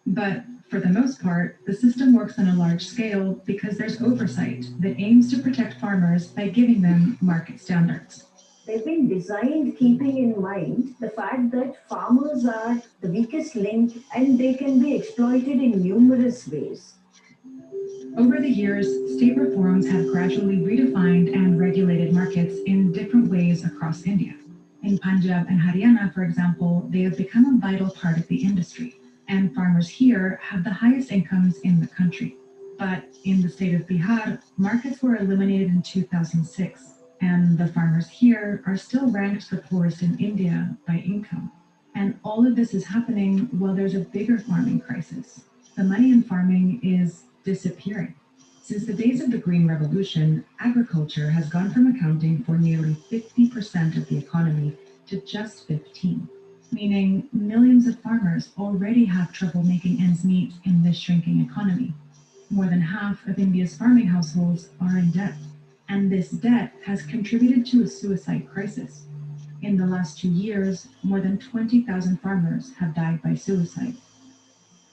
But For the most part, the system works on a large scale because there's oversight that aims to protect farmers by giving them market standards. They've been designed keeping in mind the fact that farmers are the weakest link and they can be exploited in numerous ways. Over the years, state reforms have gradually redefined and regulated markets in different ways across India. In Punjab and Haryana, for example, they have become a vital part of the industry, and farmers here have the highest incomes in the country. But in the state of Bihar, markets were eliminated in 2006, and the farmers here are still ranked the poorest in India by income. And all of this is happening while there's a bigger farming crisis. The money in farming is disappearing. Since the days of the Green Revolution, agriculture has gone from accounting for nearly 50% of the economy to just 15, meaning millions of farmers already have trouble making ends meet in this shrinking economy. More than half of India's farming households are in debt, and this debt has contributed to a suicide crisis. In the last 2 years, more than 20,000 farmers have died by suicide.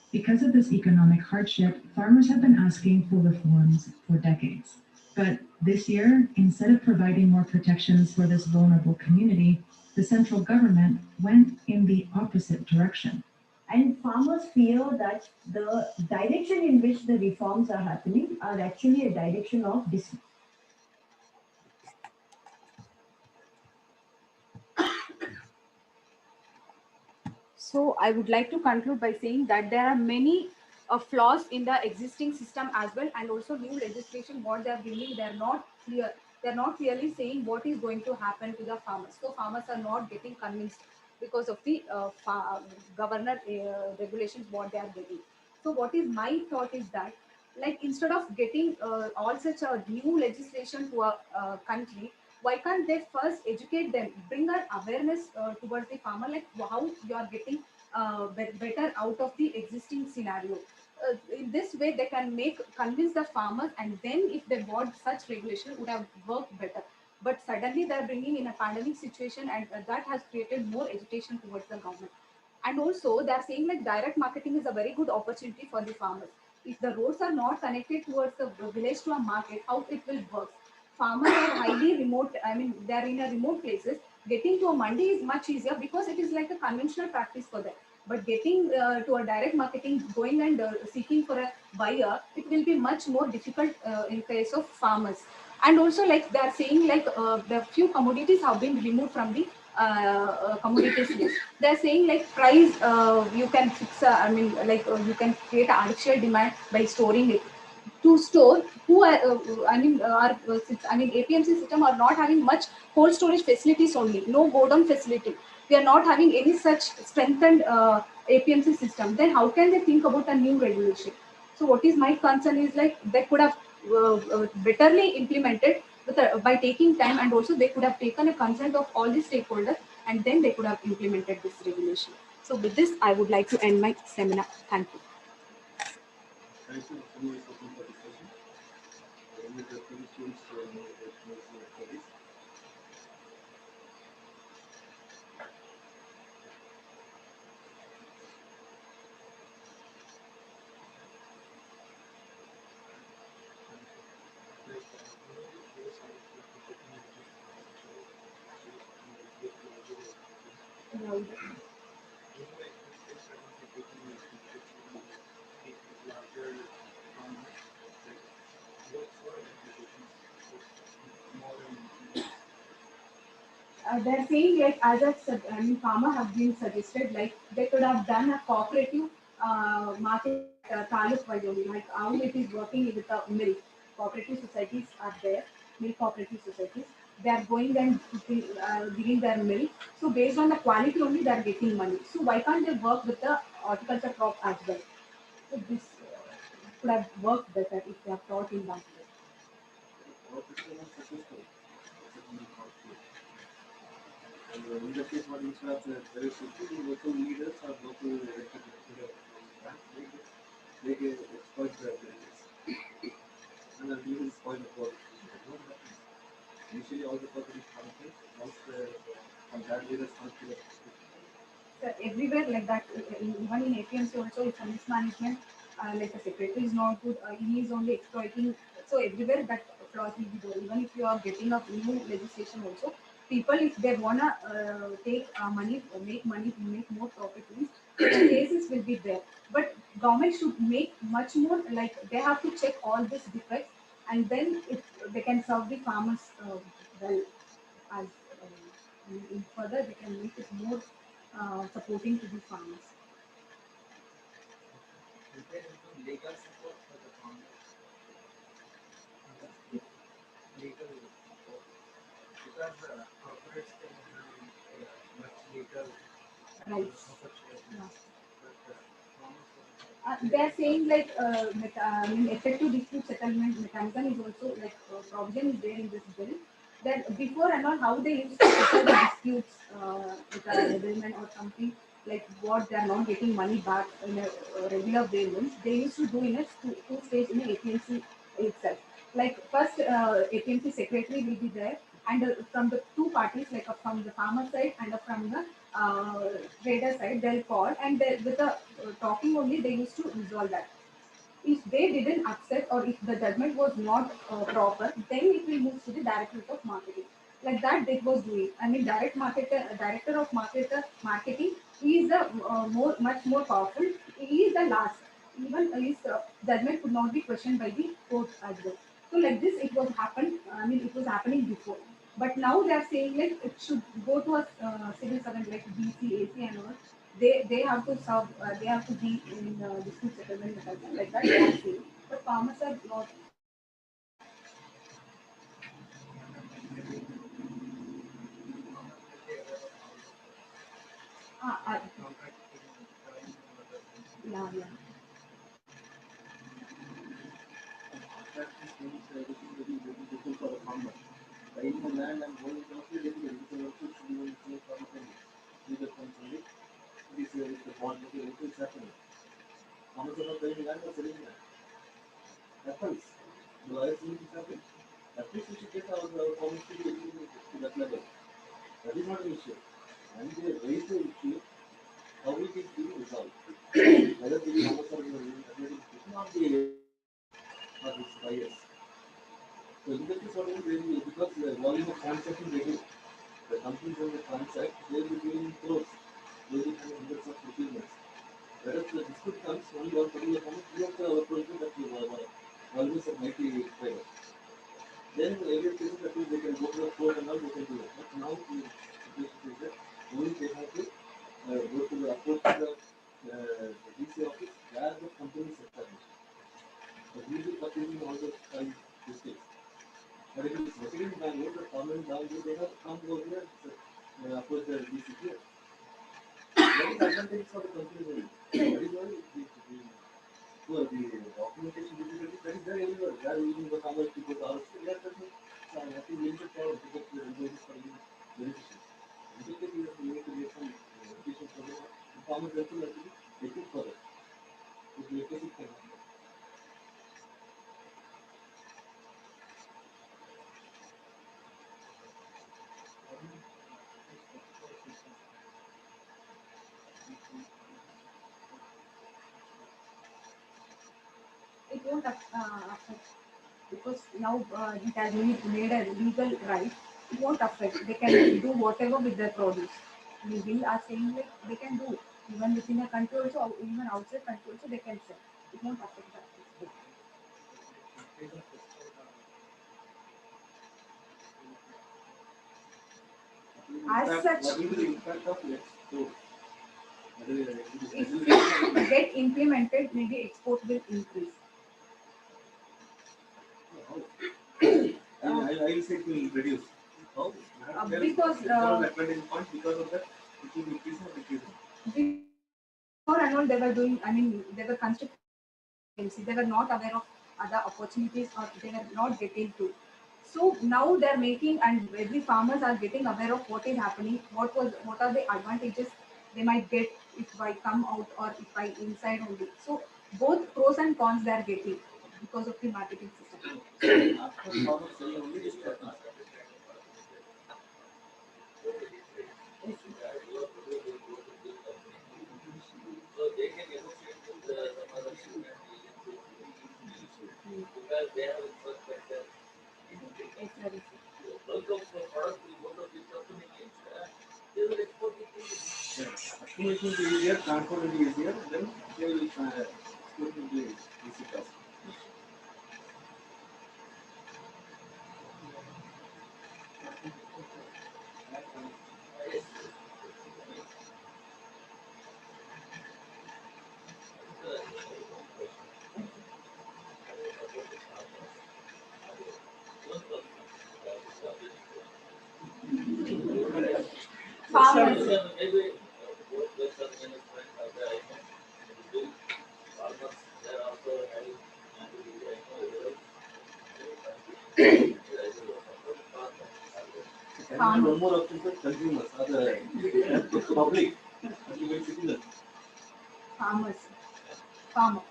Because of this economic hardship, farmers have been asking for reforms for decades. But this year, instead of providing more protections for this vulnerable community, the central government went in the opposite direction. And farmers fear that the direction in which the reforms are happening are actually a direction of So I would like to conclude by saying that there are many flaws in the existing system as well, and also new legislation what they are bringing, they are not clear. They are not clearly saying what is going to happen to the farmers. So farmers are not getting convinced because of the governor regulations what they are getting. So what is my thought is that, like, instead of getting all such a new legislation to a country, why can't they first educate them, bring an awareness towards the farmer, like how you are getting better out of the existing scenario. In this way they can make convince the farmers, and then if they want such regulation would have worked better. But suddenly they are bringing in a pandemic situation, and that has created more agitation towards the government. And also they are saying like direct marketing is a very good opportunity for the farmers. If the roads are not connected towards the village to a market, how it will work? Farmers are highly remote, I mean they are in a remote places. Getting to a mandi is much easier because it is like a conventional practice for them. But getting to a direct marketing, going and seeking for a buyer, it will be much more difficult in case of farmers. And also like they are saying like the few commodities have been removed from the commodities list. They are saying like price, you can fix I mean like you can create artificial demand by storing it. To store who are I mean APMC system are not having much cold storage facilities, only no godown facility. We are not having any such strengthened APMC system. Then how can they think about a new regulation? So what is my concern is like they could have betterly implemented with by taking time, and also they could have taken a consent of all the stakeholders, and then they could have implemented this regulation. So with this I would like to end my seminar. Thank you. Thank you. Someone is open for discussion. Any of the students know for this? They're saying like as I mean farmer have been suggested like they could have done a cooperative market taluk wise only, like how it is working with the milk cooperative societies are there, milk cooperative societies. They are going and giving their milk. So based on the quality only they are getting money. So why can't they work with the horticulture crop as well? So this could have worked better if they have taught in that way. All people are successful. And in the case what instead of very simple, local leaders or local elected they exploit the abilities. And the leaders spoil the quality. Usually all the quality conflict, once from that leaders conflict. So everywhere like that, even in APMC also it's a mismanagement. like the secretary is not good, he is only exploiting. So everywhere that clause will be there. Even if you are getting a new legislation also, people if they wanna take money, make more profit means the cases will be there. But government should make much more, like they have to check all these defects, and then if they can serve the farmers well, as in further they can make it more supporting to the farmers. Is there any legal support for the farmers? Legal support. Because corporates can have much legal Rights. such Yeah. but farmers don't have. They are saying like I mean, effective dispute settlement mechanism is also like provision is there in this bill. That before and all, how they used to settle the disputes with a settlement or something, like what they are not getting money back in a regular way means they used to do in a two stage in a APMC itself. Like first APMC secretary will be there, and from the two parties, like from the farmer side and from the trader side, they'll call, and with the talking only they used to resolve that. If they didn't accept or if the judgment was not proper, then it will move to the directorate of marketing. Like that, they was doing. I mean, director of marketing, he is the much more powerful. He is the last. Even his judgment could not be questioned by the court as well. So like this, it was happened. I mean, it was happening before. But now they are saying like it should go to a civil servant like BC, AC, and all. They have to serve. They have to be in dispute settlement mechanism like that. They are saying, but farmers are not. Farmers will be aware of all the Uh, uh, contracting terms and other things. yeah, yeah. Contracting things, everything very, very difficult for the farmer. Buying the land and going is also very difficult. Also, it's even farmer can legal funds only. If the bond is happening. Farmers are not buying land or selling land. Happens. The lawyers think it happens. At least we should get our farmers to be educated to that level. That is not an issue. And they raise the issue, how it is being resolved. Whether the farmers are admitting it not the or its buyers. So in that case, what will they do? Because the volume of transaction they do, the companies when they transact, they will be doing in crores. They will have hundreds of procurements. Whereas the dispute comes only one particular farmer, we have to procure that volumes of 90 traders. Then every case that they can go to the court and all they can do it. But now the situation is that only they have to go to the approach to the DC office where the company is established. So we will be purchasing all those 5 districts. But if it is located in Bangalore, the farmer in Bangalore, they have to come over here and approach the DC here. That is the advantage for the company only. That is why the documentation difficulty that is there everywhere. They are using the farmers to go to our state. They are touching. So I think we need to follow because the employees are being beneficial. In that case, we need to get some education for the farmers also have to be equipped for that. If the literacy can happen. It won't affect because now it has made a legal right. It won't affect. They can do whatever with their produce. We will are saying like they can do even within a country also, or even outside country also they can sell. It won't affect that. Increase of fiscal, As such, what will be the impact of export? Whether it is if regulation it get implemented, maybe export will increase. or I will say it will reduce. How? Because There is one advantage point because of that it will increase or decrease. before and all they were doing, I mean, they were constructing, they were not aware of other opportunities or they were not getting to. So now they're making, and every farmers are getting aware of what is happening, what are the advantages they might get if I come out or if I inside only. So both pros and cons they are getting because of the marketing system. After farmers sell only this happens. Yes, very Yeah. Accumulation will be easier, transport will be easier, then they will export will be easy task. farmers. Can we have Farmers. one more option for consumers or the public? Ultimate citizen. Farmers. Farmer.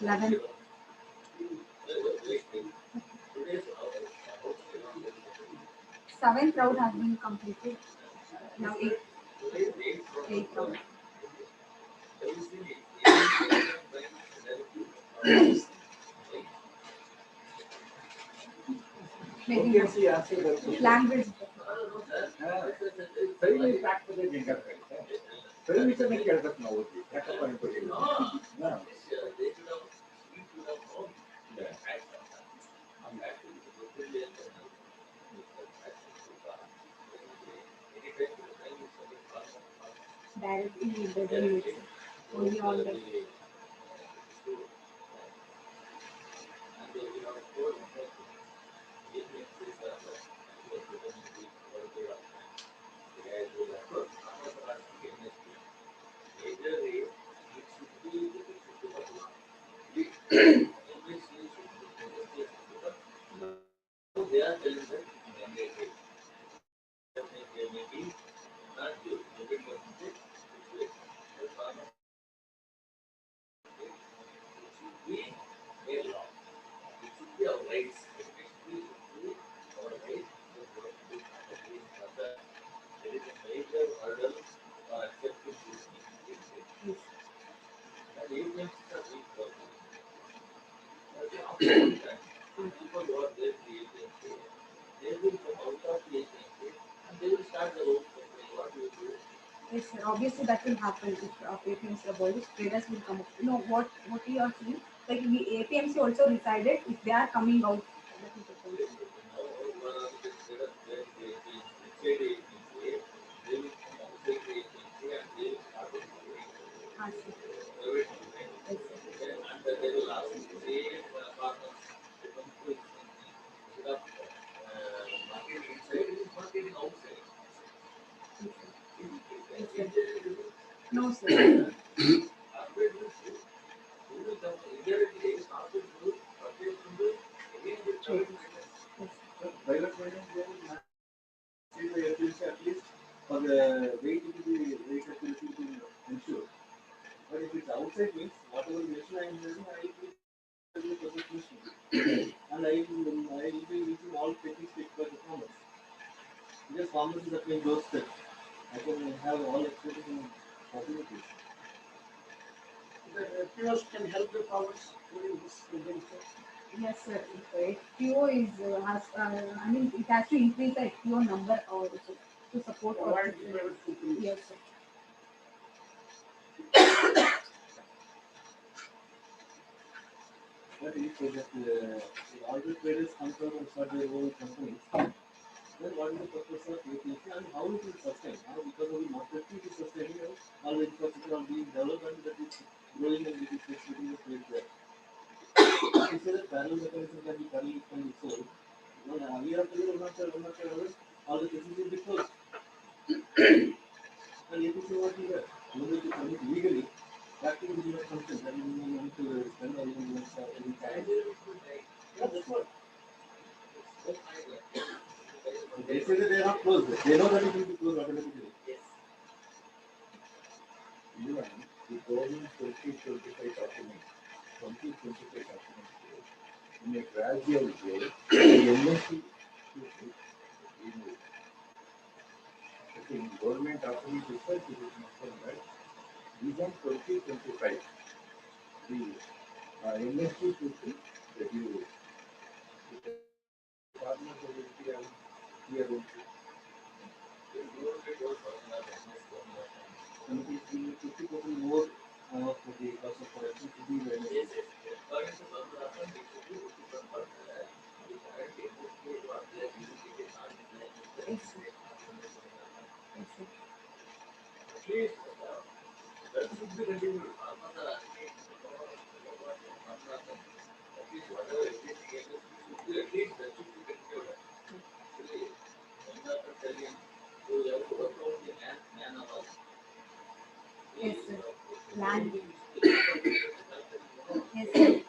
11. 7th round has been completed. Now 8th round. Maybe Okay, see, answer that question. language. ಸರಿಯಾಗಿ ಆಗ್ತದೆ ಹೆಂಗಾಗ್ತದೆ ಸರಿಯಾಗಿ ಕೇಳ್ಬೇಕು ನಾವು ಯಾಕಪ್ಪ ಅನ್ಕೋತೀವಿ Directly it doesn't use it. Only on the yes, sir. Obviously, that will happen if APMC abolished. Traders will come up. No, what we are seeing, like the APMC also decided if they are coming out. That is the point. Ah, sir. Yes, sir. Yes, sir. No, sir. Traders. Yes. So private finance they will not see the efficiency at least for the weight to be weight accuracy to ensure. But if it's outside means whatever mission I am using, I will be the perfect mission. And I will be using all techniques picked by the farmers. Because farmers is at my doorstep. I can have all expertise in possibilities. The FPOs can help the farmers during this conjuncture. Yes, sir. FPO is has I mean it has to increase the FPO number also to support. Provide private companies. Yes, sir. But if all the traders come from and start their own companies, then what is the purpose of APC and how it will sustain? Now, because of the market it is sustaining all the infrastructure are being developed and that is growing and it is getting the trade there. If you say that parallel mechanism can be parallel, it can be sold. We are telling one after another, all the cases will be closed. And APC what we have, even if you permit legally, practically we have something that you don't want to spend or even want to start any time. That's what. They say that they are not closed. They know that it will be closed automatically. Even the government 2025 document, 2025 document, in a gradual way, the MSC should be removed. I think government document itself is nothing, right? is on 2025. The industry should be reviewed. The farmers ability and here also. Something 50% more for the cost of production to be realized. Yes, sir. Yes, sir. Yes, sir. Land. Yes, sir.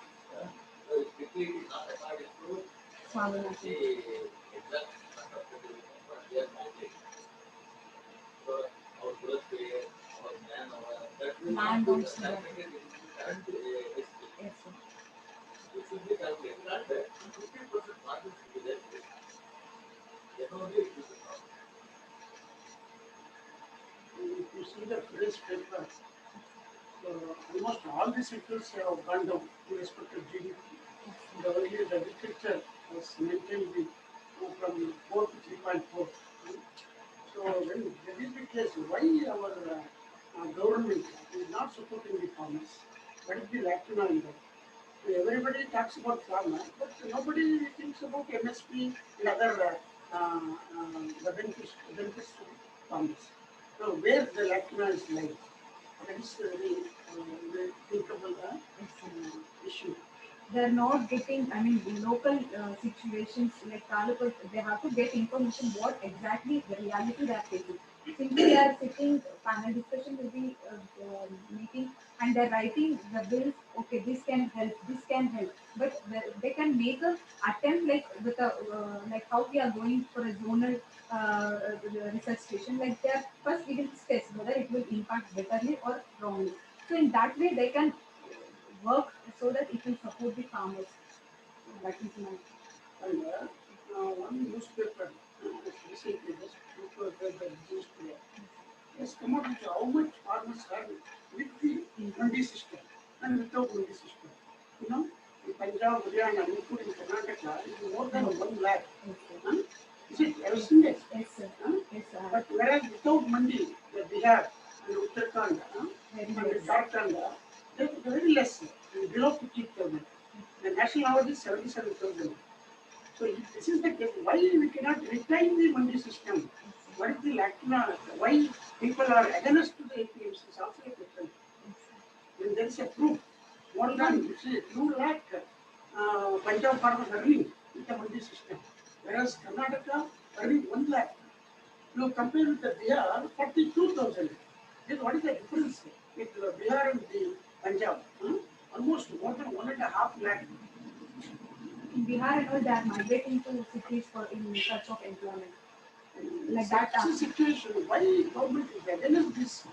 Swaminathan. Land on sugar. Yes, sir. If you see the today's paper, almost all the sectors have gone down in respect to GDP. The earlier the agriculture was maintained with, from 4 to 3.4. So when that is the case, why our government is not supporting the farmers? What is the lacuna in that? Everybody talks about farmer, but nobody thinks about MSP and other the benefits to farmers. So where the lacuna is lying, that is the thinkable Yes, sir. issue. They're not getting, I mean, the local situations like talukas, they have to get information what exactly the reality they are facing. Simply they are sitting, panel discussion will be meeting and they're writing the bills, okay, this can help. But they can make a attempt like with a, like how we are going for a zonal research station, like they're first giving steps whether it will impact betterly or wrongly. So in that way they can work so that it will support the farmers. That is my And one newspaper recently just before the newspaper has come up with how much farmers have with the mandi system and without mandi system. You know, in Punjab, Haryana, including Karnataka, it is more than 1 lakh. yes, sir. Huh? Is it? Have you seen it? Yes, sir. Huh? Yes, sir. But whereas without mandi, the Bihar and Uttarakhand Very and less. Jharkhand, they are very less, below 50,000. The national average is 77,000. So if this is the case, why we cannot retain the mandi system? What is the lacuna? Why people are against to the APMs is also a question. When there is a proof, more than you see, 2 lakh Punjab farmers earning with the mandi system, whereas Karnataka earning 1 lakh. You compare with the Bihar, 42,000. Then what is the difference with Bihar and the Punjab? Almost more than 1.5 lakh. In Bihar and all, they are migrating to cities for in search of employment. Like Such that. a situation, why government is against this?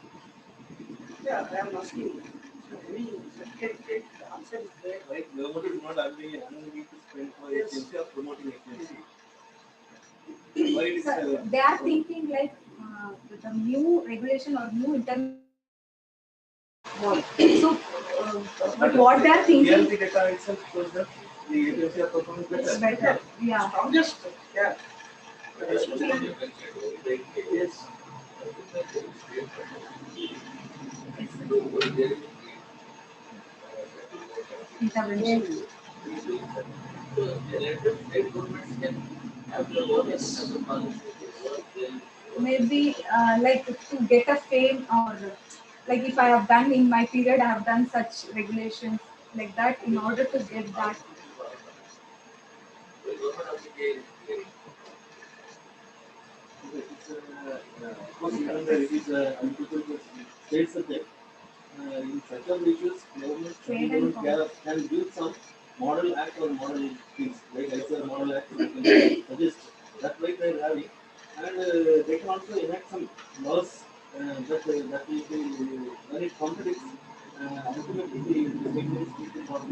Yeah, I am asking. So any certificate answer is there. Right, government is not having money to spend for Yes. agency or promoting agency. Why it is So they are thinking like the new regulation or new internal. So, but what they are thinking reality data itself shows that the agency are performing is better. better. Yeah. Strongest, yeah. Especially, yes. Intervention. Maybe like to get a fame or like if I have done in my period, I have done such regulations like that in order to get that. Of course, even though it is unpredictable state subject, in such of issues, Trade and government can give some model act or model things, like I said, model act, they can suggest that way they are having, and they can also enact some laws that will be, when it contradicts, ultimately the statements need to follow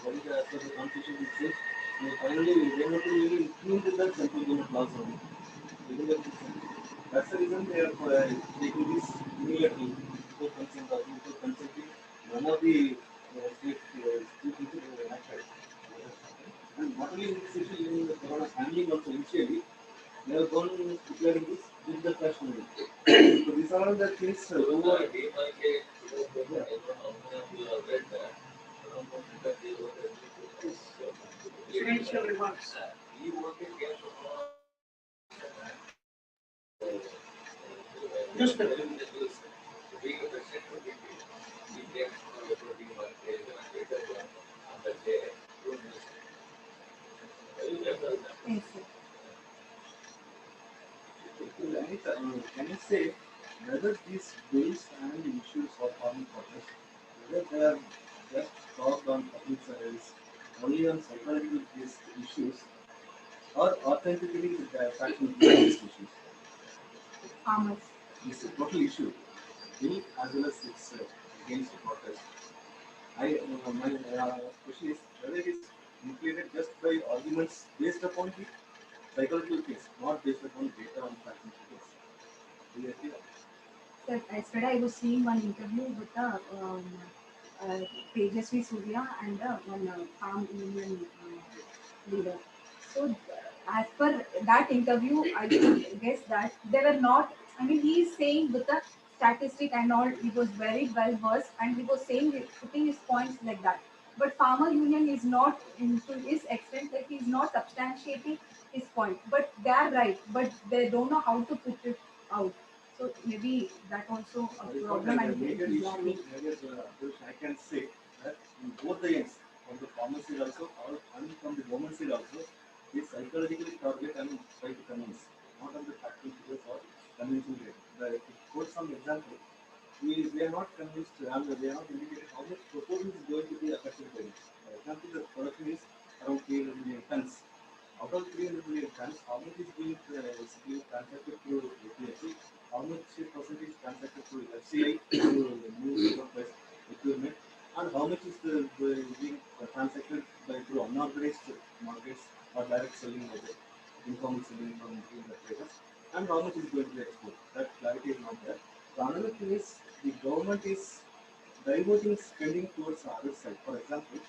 what is as per the constitution it says, finally they have to really implement that central government laws only. That's the reason they are taking this immediately. without consent or without consenting, none of the state people acted. And not only in this issue, even in the corona handling also initially, they have gone declaring this with the fashion. So these are all the things who are Initial remarks. Newspaper. Yes, sir. can you say whether these bills and issues of farming protest, whether they are just talked on public service, only on psychological based issues, or authentically the fashion based issues? Farmers. It's a total issue. Bill as well as it's against the protest. My question is whether it is inflated just by arguments based upon the psychological things, not based upon data on fashion figures. Do you agree? Sir, yesterday I was seeing one interview with the uh, Tejasvi Surya and one farm union leader. So, as per that interview, I could guess that they were not. I mean, he is saying with the statistic and all, he was very well versed, and he was saying putting his points like that. But farmer union is not into his extent, like he is not substantiating his point. But they are right, but they don't know how to put it out. So maybe that also a That is what problem, the and major it is issue, lacking. I can say that in both the ends, from the farmer side also, and from the government side also, they psychologically target and try to convince, not on the factual figures or convincing rate. To quote some example, they are not convinced and they are not indicated how much proportion is going to be affected by it. For example, the production is around 300 million tons. Out of 300 million tons, how much is being basically transacted through APSC, how much percentage transacted through FCI, through the new labor price procurement, and how much is being transacted by through unorganized markets or direct selling by the informal selling from the traders, and how much is going to be export. That clarity is not there. The another thing is the government is diverting spending towards the other side. For example,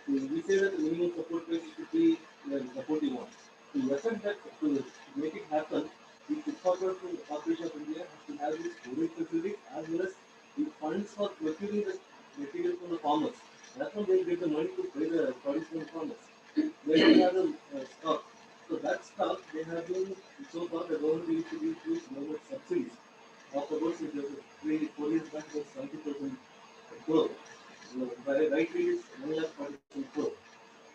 we say that the minimum support price should be the supporting one. To effect that, to make it happen, the food corporation of India has to have these storage facilities as well as the funds for procuring the material from the farmers. That's when they get the money to pay the produce from the farmers. They don't have the stock. So that stock they have been so far the government used to give huge government subsidies. Afterwards, it was 3 4 years back, it was 70% growth. Rightly, it is 1,40,000 crore.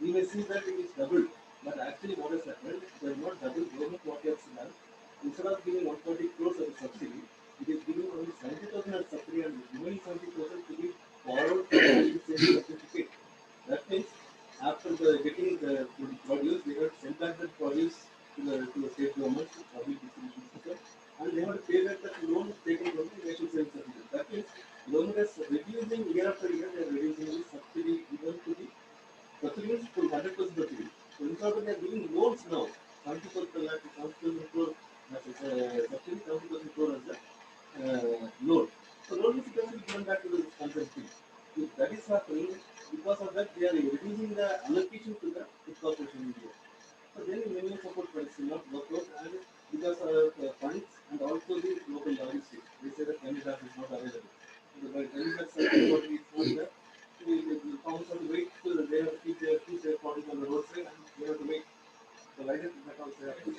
We may see that it is doubled, but actually, what has happened? They have not doubled. Government what has done, instead of giving 140 crores as a subsidy, it is giving only 70,000 as subsidy and remaining 70,000 to be borrowed from the saving certificate. That means after getting the produce, they have to send back the produce to the state government, to public distribution system, and they have to pay back that loan taken from the national savings certificate. That means government is reducing year after year, they are reducing the subsidy even to the subsidy is full 100% subsidy. So instead of they are giving loans now, 70% lakh, 70,000 crore as a subsidy, 70,000 crore as a loan. So loan is basically given back to the consumption. If that is happening, because of that, they are reducing the allocation to the food corporation in India. So then minimum support price will not work out, and because of funds and also the local logistics, they say that chemical is not available. So by chemical support is not there, the farmers have to wait till they have to keep their products on the roadside and they have to wait. So like that also happens.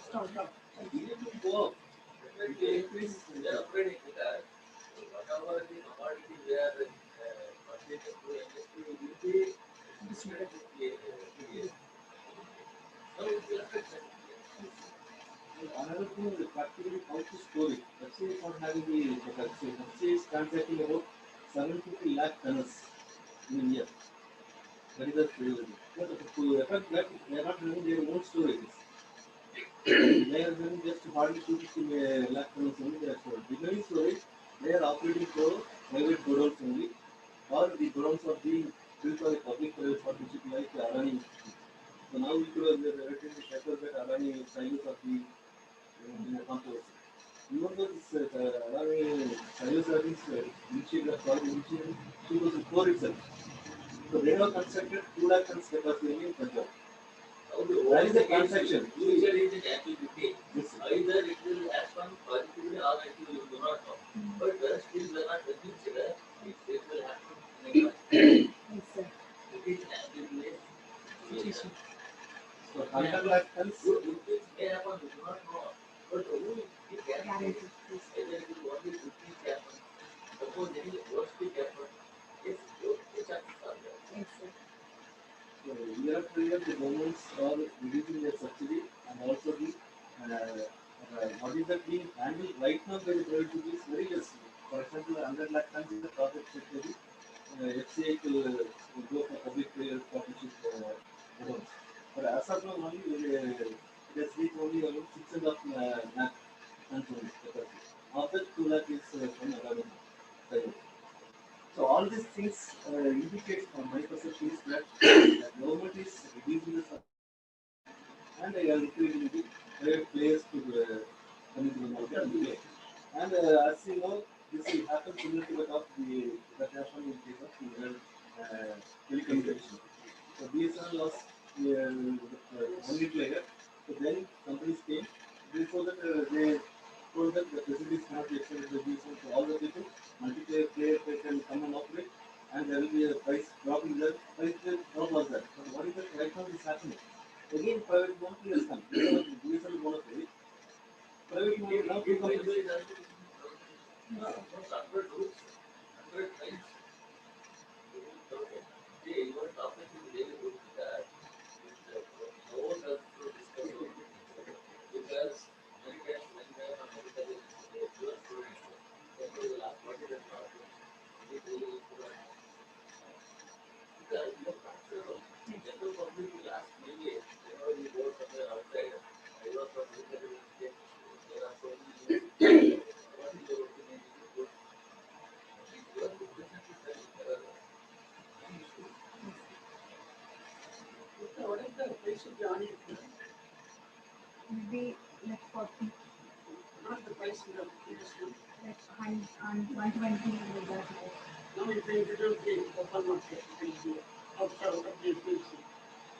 Stop. It will go up. It will increase. Another thing is practically how to store it. Pepsi is not having the capacity. Pepsi is transacting about 750 lakh tons in a year. That is the to affect that they are not having their own storages. They are having just hardly 250 lakh tons only they are stored. Remaining storage, they are operating for private godowns only, or the godowns are being built for a public-private partnership like Adani Institute. So now we could have written the paper that Adani silos are the in a controversy. Even though this Adani silos are initiated, initiated 2004 itself. So they have constructed 2 lakh tons capacity in Punjab. That is the transaction. Usually it is activity. Yes. Either it will happen positively or it will do not know. But still we are not consider it will happen in a Yes, sir. it is actively situation. So 100 lakh tons. It may happen, we do not know. But who is guaranteed? Either it will only 50 happen. Suppose any worst thing happen. Yes, the chances are there. Yes, sir. So year after year, the governments are reducing their subsidy and also the what is that being handled right now by the private sector is very less. For example, 100 lakh tons is the target set by the FCI to go for public-private partnership loans. But as of now, only it has reached only around 6.5 lakh tons only capacity. Of that, 2 lakh is from Adani. So all these things indicate, from my perception, is that the government is reducing the subsidy and they are increasing the private players to come into the market and play. And as you know, this will happen similar to that happened in case of telecommunication. So BSNL was the only player. So then companies came. Before that, they told that the facilities cannot be extended to BSNL to all the people. Multiplayer players they can come and operate, and there will be a price drop in there. Price drop was that. But what is that right now is happening? Again, private monopoly has come. BSNL monopoly. Private monopoly now two companies. No, most 100 rules, 100 times. They even talking to the daily group that no one does to discuss about it. Because many times when they are on medical they do a student. They will ask what is the problem. They will because you are not sure. General public will ask maybe you go somewhere outside. I was from medical university. There are so many what is your opinion? Your business is there are some issues. What is the price of the onion? Maybe like 40, Not the price in the previous one. like 120 like that. Now you can introduce the open market. You can do outside of the fields.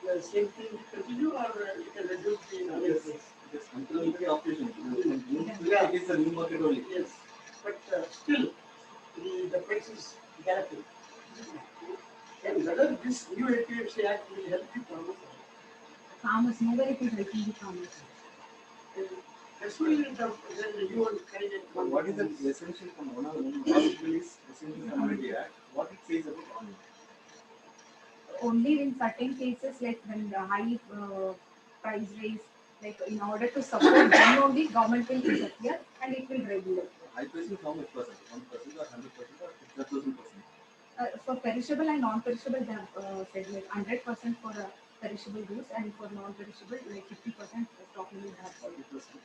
The same thing you continue or you can reduce the onion Yes, price. yes, controlling the operation. Yeah. It is a new market only. Yes, but still the price is guaranteed. And whether this new APMC Act will help the farmers, Farmers, nobody is helping the farmers. and that's why the new one kind But of what is the essential from one article is Essential Commodity Act? What it says about onion? Only in certain cases, like when the high price raise, like in order to support them only, government will interfere and it will regulate. High price is how much percent? 1% or 100% or 1,000%? For perishable and non-perishable, they have said like 100% for perishable goods and for non-perishable, like 50% stock will have. 40%.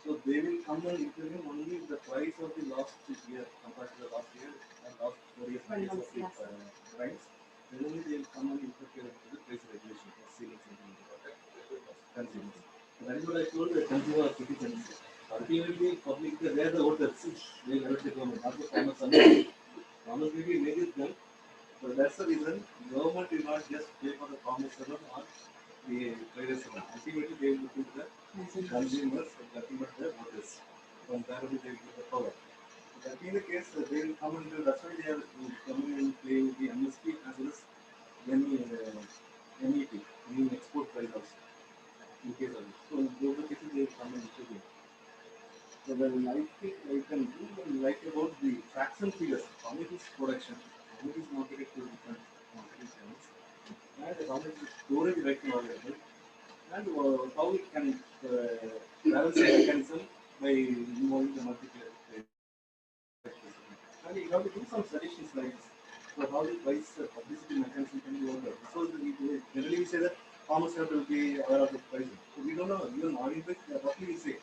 So they will come and intervene only if the price of the last year compared to the last year and last 4 years price of the price. Then only they will come and interfere into the price regulation or ceiling something like that. Consumers. So that is what I told the consumer are pretty sensitive. Ultimately, public they are the voters. They will elect the government, not the farmers alone. Farmers may be made them. So that's the reason government will not just pay for the farmers alone or the traders alone. Ultimately, they will look into the consumers and nothing but the voters. From there only they will get the power. So that being the case, they will come and that's why they are coming and playing the MSP as well as MEP, meaning export price also. In case of it. So in both the cases they will come and intervene. So the I can do like about the fraction figures, how much is production, how much is marketed to different marketing channels, and how much is storage right now available, and how it can balance the mechanism by involving the multiplayer players. And you have to do some suggestions like this. So how the price publicity mechanism can be worked out. So generally we say that farmers have to be aware of the pricing. So we don't know, even audience roughly we say.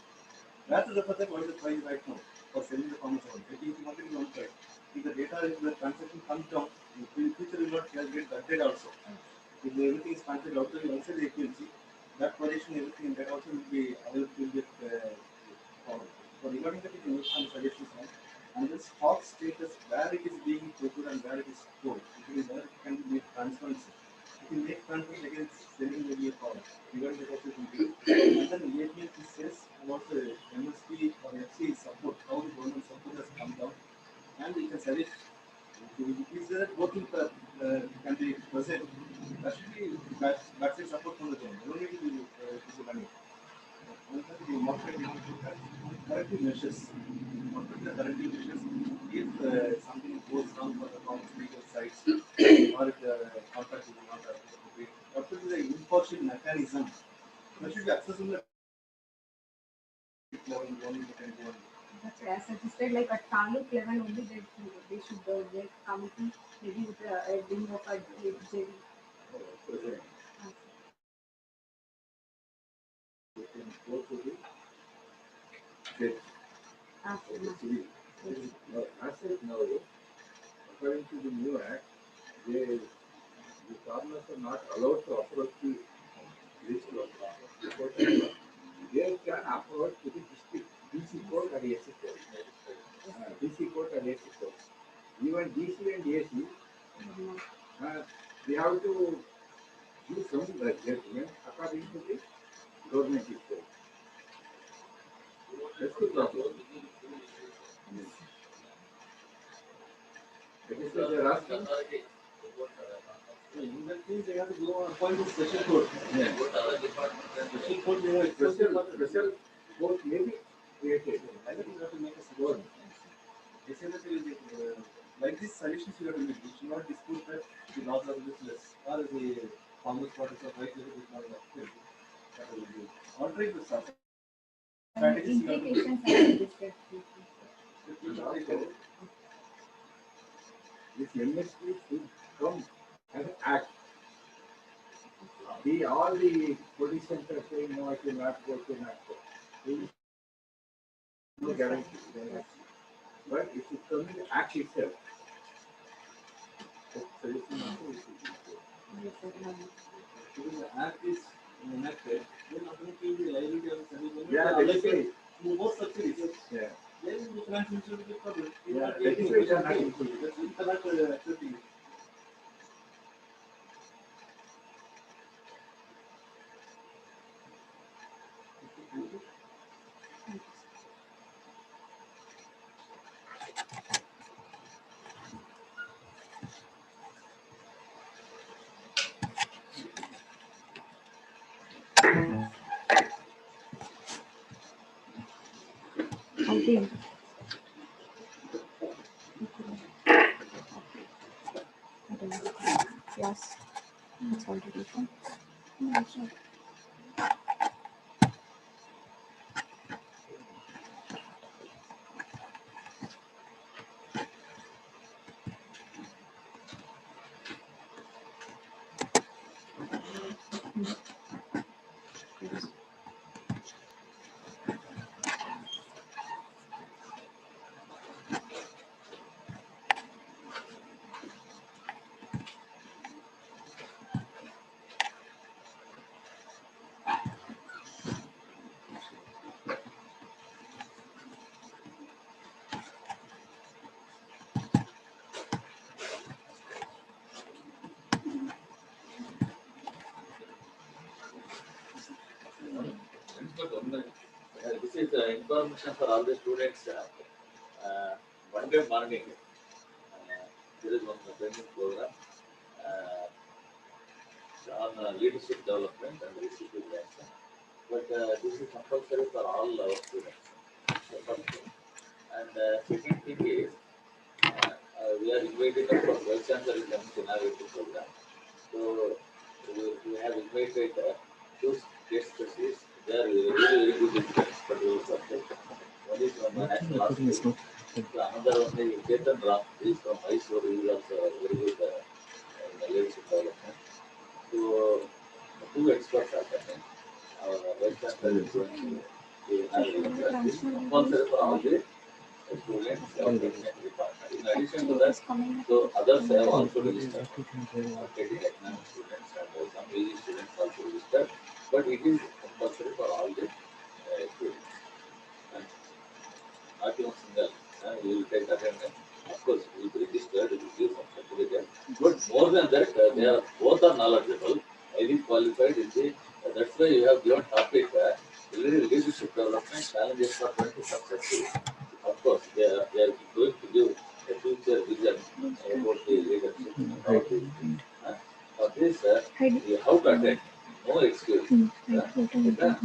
That's the represent what is the price right now for selling the farmers on. Taking the market is one price. if the data is the transaction comes down, in future will not get updated also. If everything is considered outside the APLC, that position, everything that also will be available to get followed. So regarding that, you can make some suggestions on and the stock status, where it is being procured and where it is stored. It is where it can be made transparency. If you make transparency against selling maybe a product, regarding that also will be. And then APLC says about the MSP or FC support, how the government support has come down, and you can suggest is there working can be present. That should be that's support from the government. You don't need to use the money. And then the market demand to have corrective measures. Market the corrective measures. If something goes wrong for the pharmaceutical sites or if the contract is not appropriate, what will be the impartial mechanism? That should be accessible at level 1 to 10 level. That's why I suggested like at taluk level only they should make committee maybe with a wing of a JV. Present. You can go to the state. Absolutely. As of now, according to the new act, the farmers are not allowed to approach the district court. They can approach to the district DC court and AC court. DC court and AC court. Even DC and AC, we have to give some judgment according to the government itself. That's the problem. That is why they are asking. In that case, they have to go and appoint a special court. Yeah. Special court, they have Special court may be created. I think you have to make a suggestion. They say that like these suggestions you have to make. You should not dispute that the laws are useless or the farmers' products are right level is not enough. That will be altering the strategies you have to Implications are discussed. And also, this MSP should come as an act. All the politicians are saying no, it will not go, it will not go. There is no guarantee. But it should come in the act itself. That suggestion also we should do. if the act is enacted, then automatically the liability of the central government Yeah, are that is allocated right. to both subsidies. Yeah. Then the finance minister will get trouble. Yeah, that is why they are not included. That's why you cannot accepting it. Okay. Yes. It's already done. No, it's not. This is information for all the students. One day morning, there is one training program on leadership development and leadership action. But this is compulsory for all our students. The first thing. And second thing is, we are invited for Vice Chancellor in the innovative program. So we have invited two guest specialists. They are really very good in particular subject. One is from National Hospital. Another one is Chetan Ram. He is from Mysore. He is also very good in leadership development. So two experts are coming. Our Vice Chancellor is going to be compulsory for all the students of definitely department. In addition to that, so others have also registered, marketing economic students and some PG students also registered, but it is compulsory for all the students. And not even single, you will take attendance. Of course, you will be registered, you will give some certificate. But more than that, they are both are knowledgeable, highly qualified in the. That's why you have given topic. Leadership development challenges for 21st century. Of course, they are going to give a future vision about the leadership. How to, for this, you have to attend. No excuse. Okay?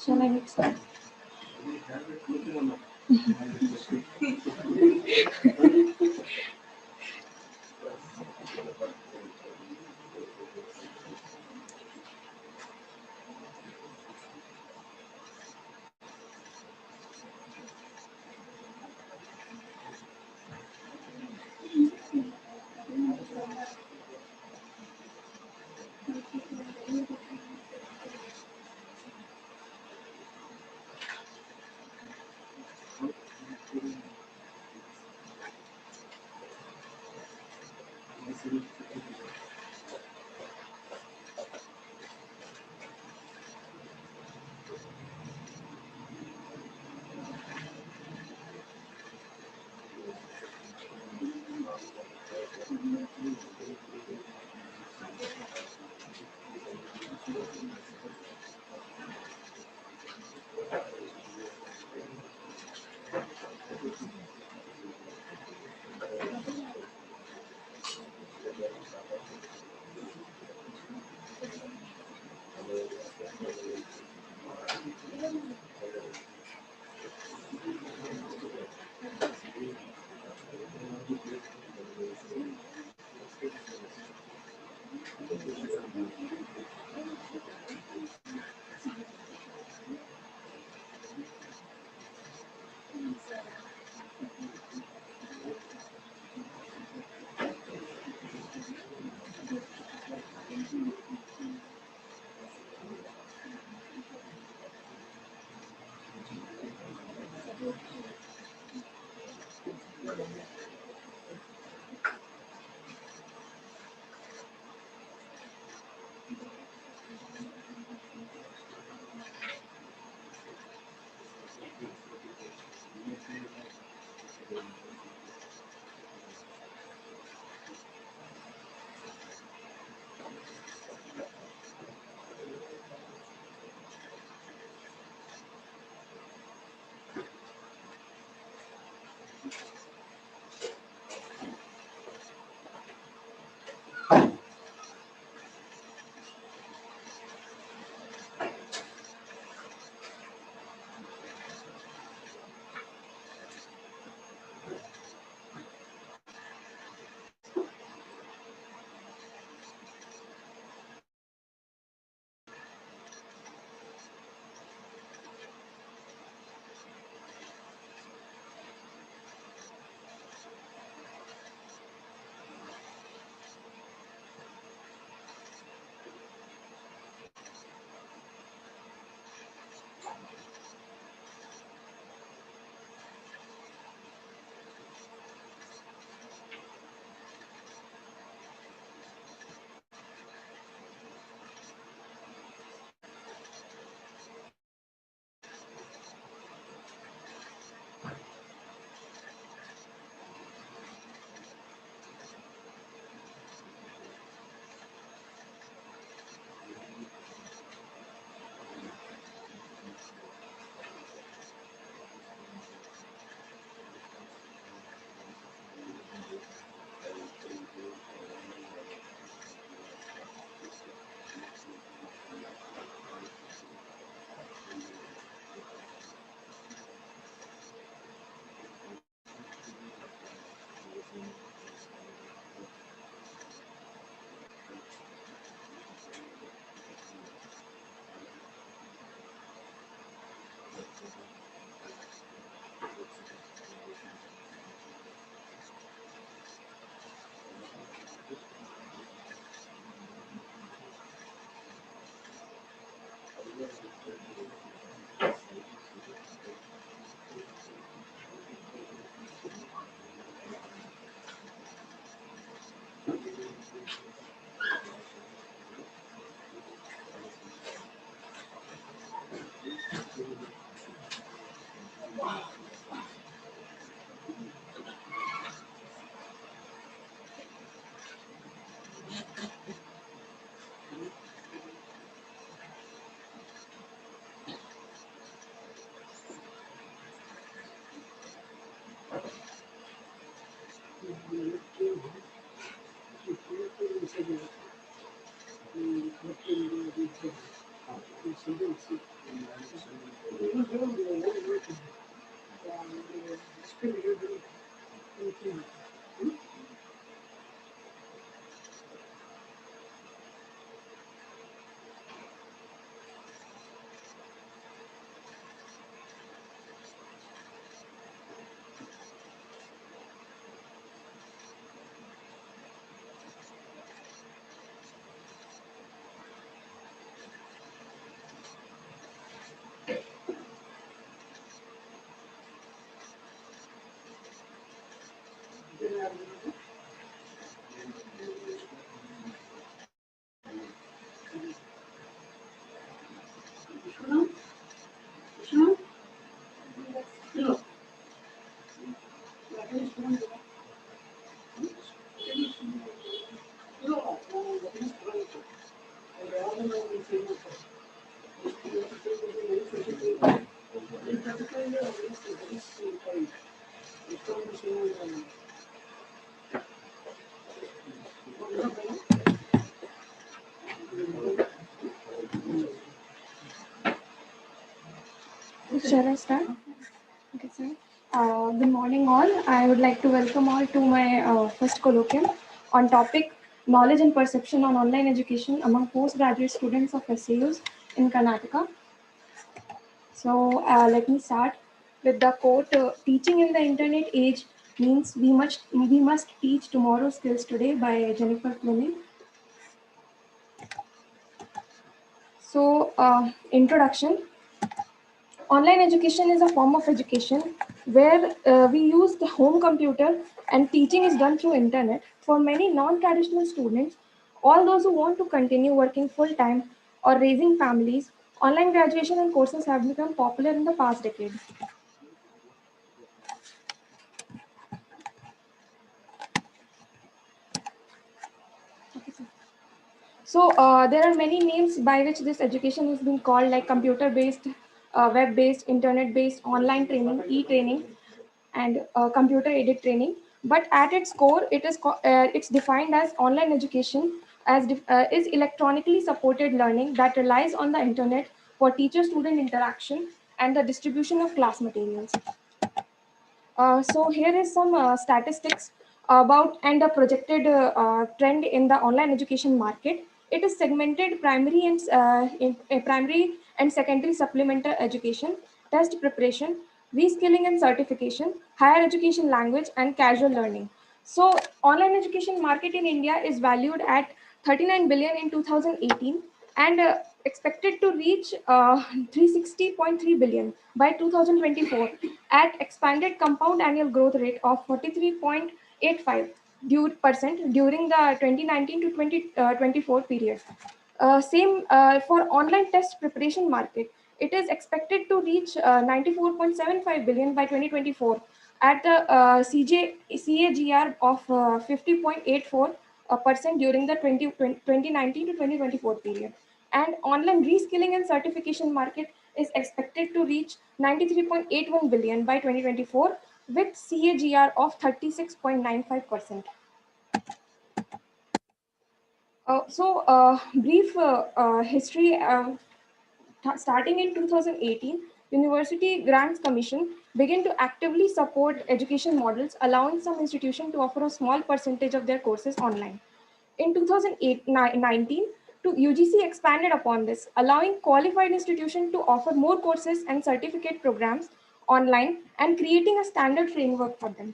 Shall I next one? We have it looking on Vishnu? Vishnu? No. What is going on? No, what is going on? And the other one is saying that this is very difficult. In particular, this point. It's going to say, what is happening? Shall I start? Okay, sir. Good morning, all. I would like to welcome all to my first colloquium on topic knowledge and perception on online education among postgraduate students of SAUs in Karnataka. So let me start with the quote: "Teaching in the internet age means we must teach tomorrow's skills today" by Jennifer Fleming. So introduction. Online education is a form of education where we use the home computer and teaching is done through internet. For many non-traditional students, all those who want to continue working full-time or raising families, online graduation and courses have become popular in the past decade. So there are many names by which this education has been called, like computer-based, web-based, internet-based, online training, e-training, and computer-aided training. But at its core, it's defined as online education is electronically supported learning that relies on the internet for teacher-student interaction and the distribution of class materials. So here is some statistics about and a projected trend in the online education market. It is segmented primary and secondary supplementary education, test preparation, reskilling and certification, higher education language, and casual learning. So online education market in India is valued at 39 billion in 2018 and expected to reach 360.3 billion by 2024 at expanded compound annual growth rate of 43.85% during the 2019 to 2024 period. Same for online test preparation market. It is expected to reach 94.75 billion by 2024 at the CAGR of 50.84% during the 2019 to 2024 period. And online reskilling and certification market is expected to reach 93.81 billion by 2024 with CAGR of 36.95%. Brief history. Starting in 2018, University Grants Commission began to actively support education models, allowing some institutions to offer a small percentage of their courses online. In 2019, UGC expanded upon this, allowing qualified institutions to offer more courses and certificate programs online and creating a standard framework for them.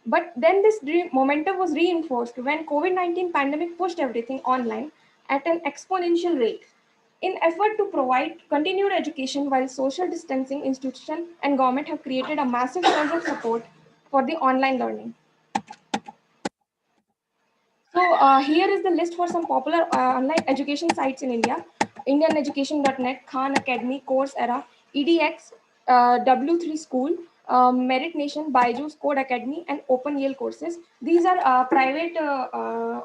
But then this momentum was reinforced when COVID-19 pandemic pushed everything online at an exponential rate. In effort to provide continued education while social distancing, institution and government have created a massive surge of support for the online learning. So here is the list for some popular online education sites in India: IndianEducation.net, Khan Academy, Coursera, EDX, W3 School, Merit Nation, Byju's, Code Academy, and Open Yale courses. These are private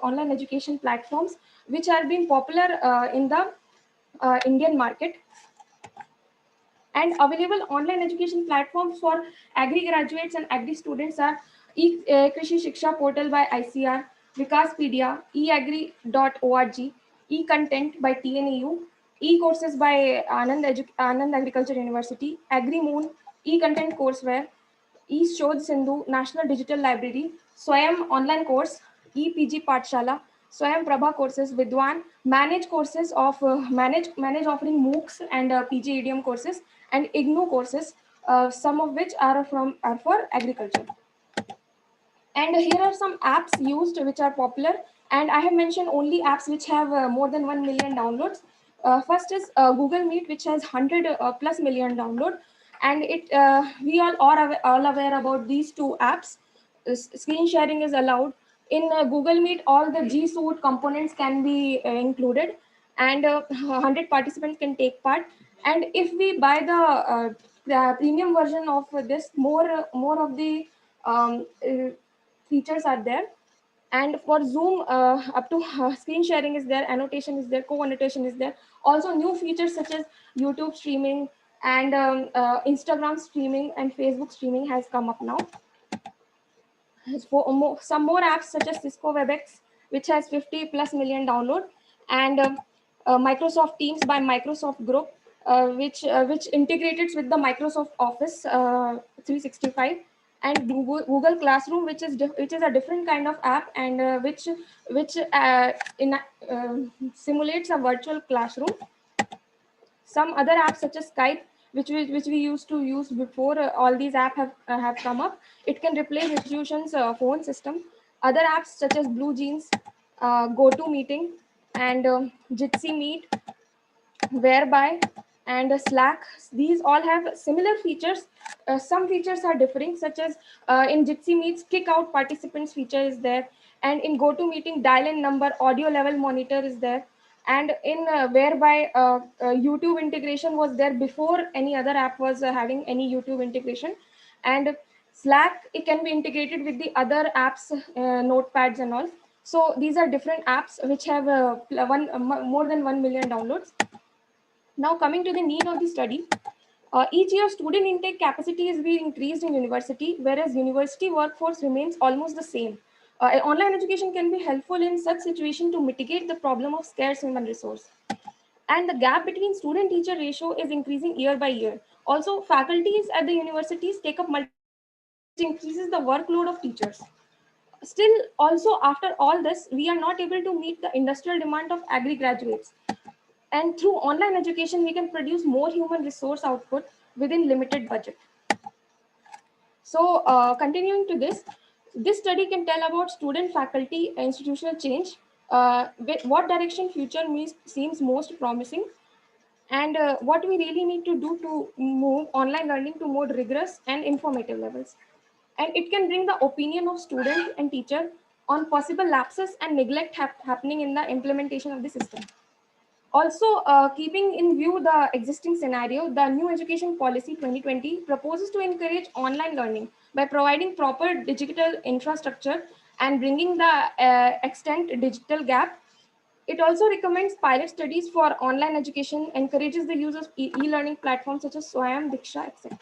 online education platforms which are being popular in the Indian market. And available online education platforms for agri graduates and agri students are Krishi Shiksha portal by ICR, Vikaspedia, eagri.org, e-content by TNAU, e-courses by Anand Agriculture University, AgriMoon, e-content courseware, e-Shodh Sindhu, National Digital Library, Swayam online course, e-PG Pathshala, Swayam Prabha courses, Vidwan, manage courses of manage offering MOOCs and PG idiom courses, and IGNU courses, some of which are for agriculture. And here are some apps used which are popular, and I have mentioned only apps which have more than 1 million downloads. First is Google Meet, which has 100 plus million download, and we all are all aware about these two apps. screen sharing is allowed. In Google Meet, all the G Suite components can be included, and 100 participants can take part. And if we buy the premium version of this, more of the features are there. And for Zoom, up to screen sharing is there, annotation is there, co-annotation is there. Also new features such as YouTube streaming and Instagram streaming and Facebook streaming has come up now. Some more apps such as Cisco WebEx, which has 50 plus million download, and Microsoft Teams by Microsoft Group, which integrates with the Microsoft Office 365, and Google Classroom, which is a different kind of app, and which simulates a virtual classroom. Some other apps such as Skype, which we used to use before all these apps have come up. It can replace institutions' phone system. Other apps such as Blue Jeans, GoToMeeting, and Jitsi Meet, Whereby, and Slack. These all have similar features. Some features are differing, such as in Jitsi Meets, kick out participants feature is there, and in GoToMeeting, dial-in number, audio level monitor is there, and in Whereby, YouTube integration was there before any other app was having any YouTube integration, and Slack, it can be integrated with the other apps, notepads and all. So these are different apps which have more than 1 million downloads. Now coming to the need of the study, each year student intake capacity is being increased in university, whereas university workforce remains almost the same. Online education can be helpful in such situation to mitigate the problem of scarce human resource. And the gap between student-teacher ratio is increasing year by year. Also, faculties at the universities take up multiple subjects, which increases the workload of teachers. Still, also after all this, we are not able to meet the industrial demand of agri graduates. And through online education, we can produce more human resource output within limited budget. So continuing to this study can tell about student, faculty, institutional change, what direction future seems most promising, and what we really need to do to move online learning to more rigorous and informative levels. And it can bring the opinion of student and teacher on possible lapses and neglect happening in the implementation of the system. Also, keeping in view the existing scenario, the new education policy 2020 proposes to encourage online learning by providing proper digital infrastructure and bringing the extent digital gap. It also recommends pilot studies for online education, encourages the use of e-learning platforms such as Swayam, Diksha, etc.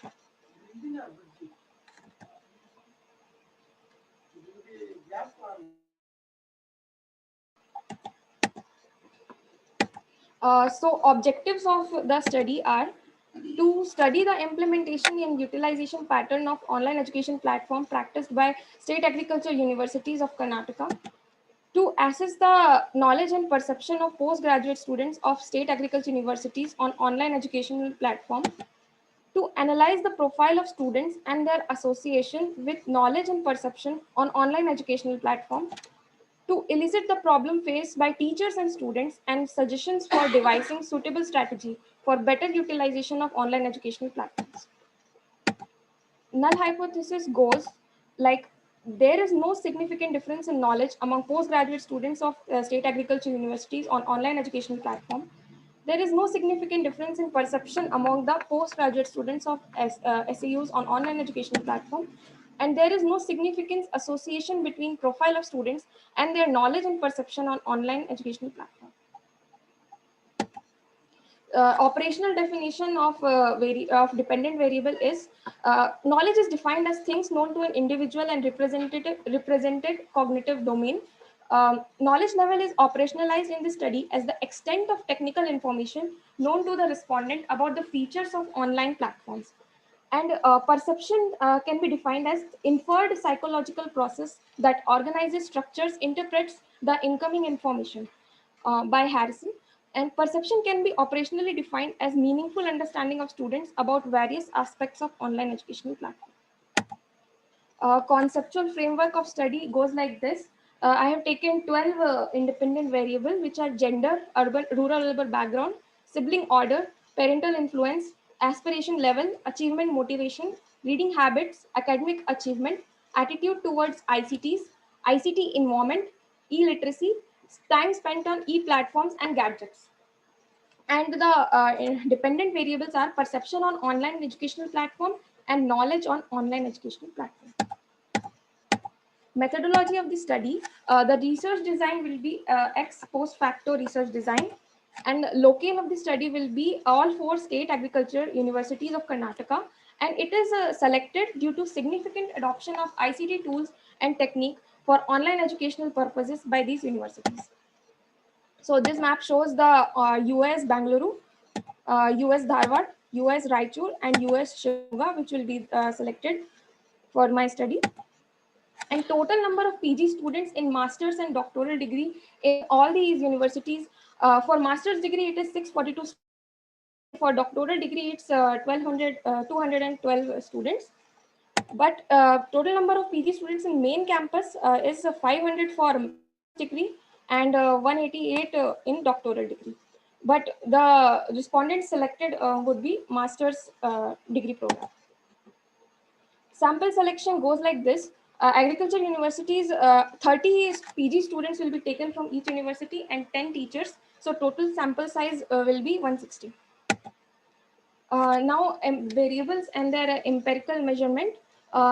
So objectives of the study are to study the implementation and utilization pattern of online education platform practiced by state agriculture universities of Karnataka, to assess the knowledge and perception of postgraduate students of state agriculture universities on online educational platform, to analyze the profile of students and their association with knowledge and perception on online educational platform, to elicit the problem faced by teachers and students and suggestions for devising suitable strategy for better utilization of online educational platforms. Null hypothesis goes like there is no significant difference in knowledge among postgraduate students of state agriculture universities on online educational platform. There is no significant difference in perception among the postgraduate students of SAUs on online educational platform. And there is no significant association between profile of students and their knowledge and perception on online educational platform. Operational definition of dependent variable is knowledge is defined as things known to an individual and represented cognitive domain. Knowledge level is operationalized in the study as the extent of technical information known to the respondent about the features of online platforms. And perception can be defined as inferred psychological process that organizes, structures, interprets the incoming information by Harrison. And perception can be operationally defined as meaningful understanding of students about various aspects of online educational platform. Conceptual framework of study goes like this. I have taken 12 independent variables, which are gender, urban, rural, urban background, sibling order, parental influence, aspiration level, achievement motivation, reading habits, academic achievement, attitude towards ICTs, ICT environment, e-literacy, time spent on e-platforms and gadgets. And the dependent variables are perception on online educational platform and knowledge on online educational platform. Methodology of the study, the research design will be ex post facto research design, and locale of the study will be all four state agriculture universities of Karnataka, and it is selected due to significant adoption of ICT tools and technique for online educational purposes by these universities. So this map shows the US Bangalore, US Dharwad, US Raichur, and US Shivamoga, which will be selected for my study. And total number of PG students in master's and doctoral degree in all these universities. For master's degree, it is 642 students, and for doctoral degree, it's 212 students. But total number of PG students in main campus is 500 for master's degree and 188 in doctoral degree. But the respondents selected would be master's degree program. Sample selection goes like this. Agriculture universities, 30 PG students will be taken from each university and 10 teachers. So total sample size will be 160. Now variables and their empirical measurement.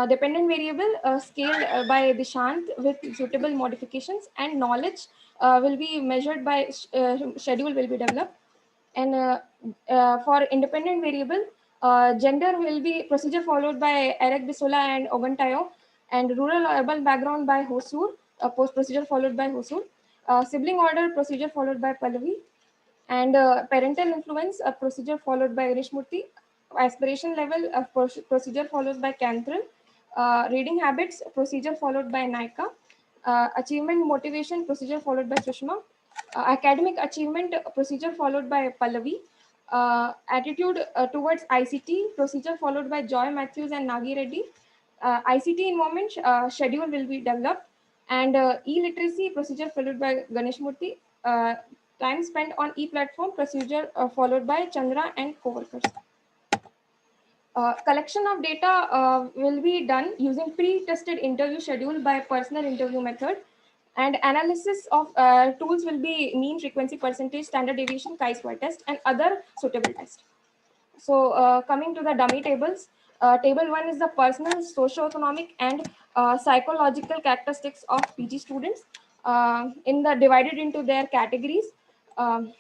Dependent variable scaled by Dishant with suitable modifications, and knowledge will be measured by schedule will be developed. And for independent variable, gender will be procedure followed by Eric Bisola and Ogantayo, and rural urban background by Hosur, post procedure followed by Hosur, sibling order procedure followed by Pallavi, and parental influence, a procedure followed by Rishmurti, aspiration level, a procedure followed by Cantrell, reading habits, procedure followed by Naika, achievement motivation, procedure followed by Sushma, academic achievement, procedure followed by Pallavi, attitude towards ICT, procedure followed by Joy Matthews and Nagi Reddy, ICT environment, schedule will be developed, and e-literacy, procedure followed by Ganesh Murthy, time spent on e-platform, procedure followed by Chandra and co-workers. Collection of data will be done using pre-tested interview schedule by personal interview method, and analysis of tools will be mean frequency percentage, standard deviation, chi-square test, and other suitable tests. So coming to the dummy tables, table 1 is the personal, socio-economic, and psychological characteristics of PG students in the divided into their categories. Um,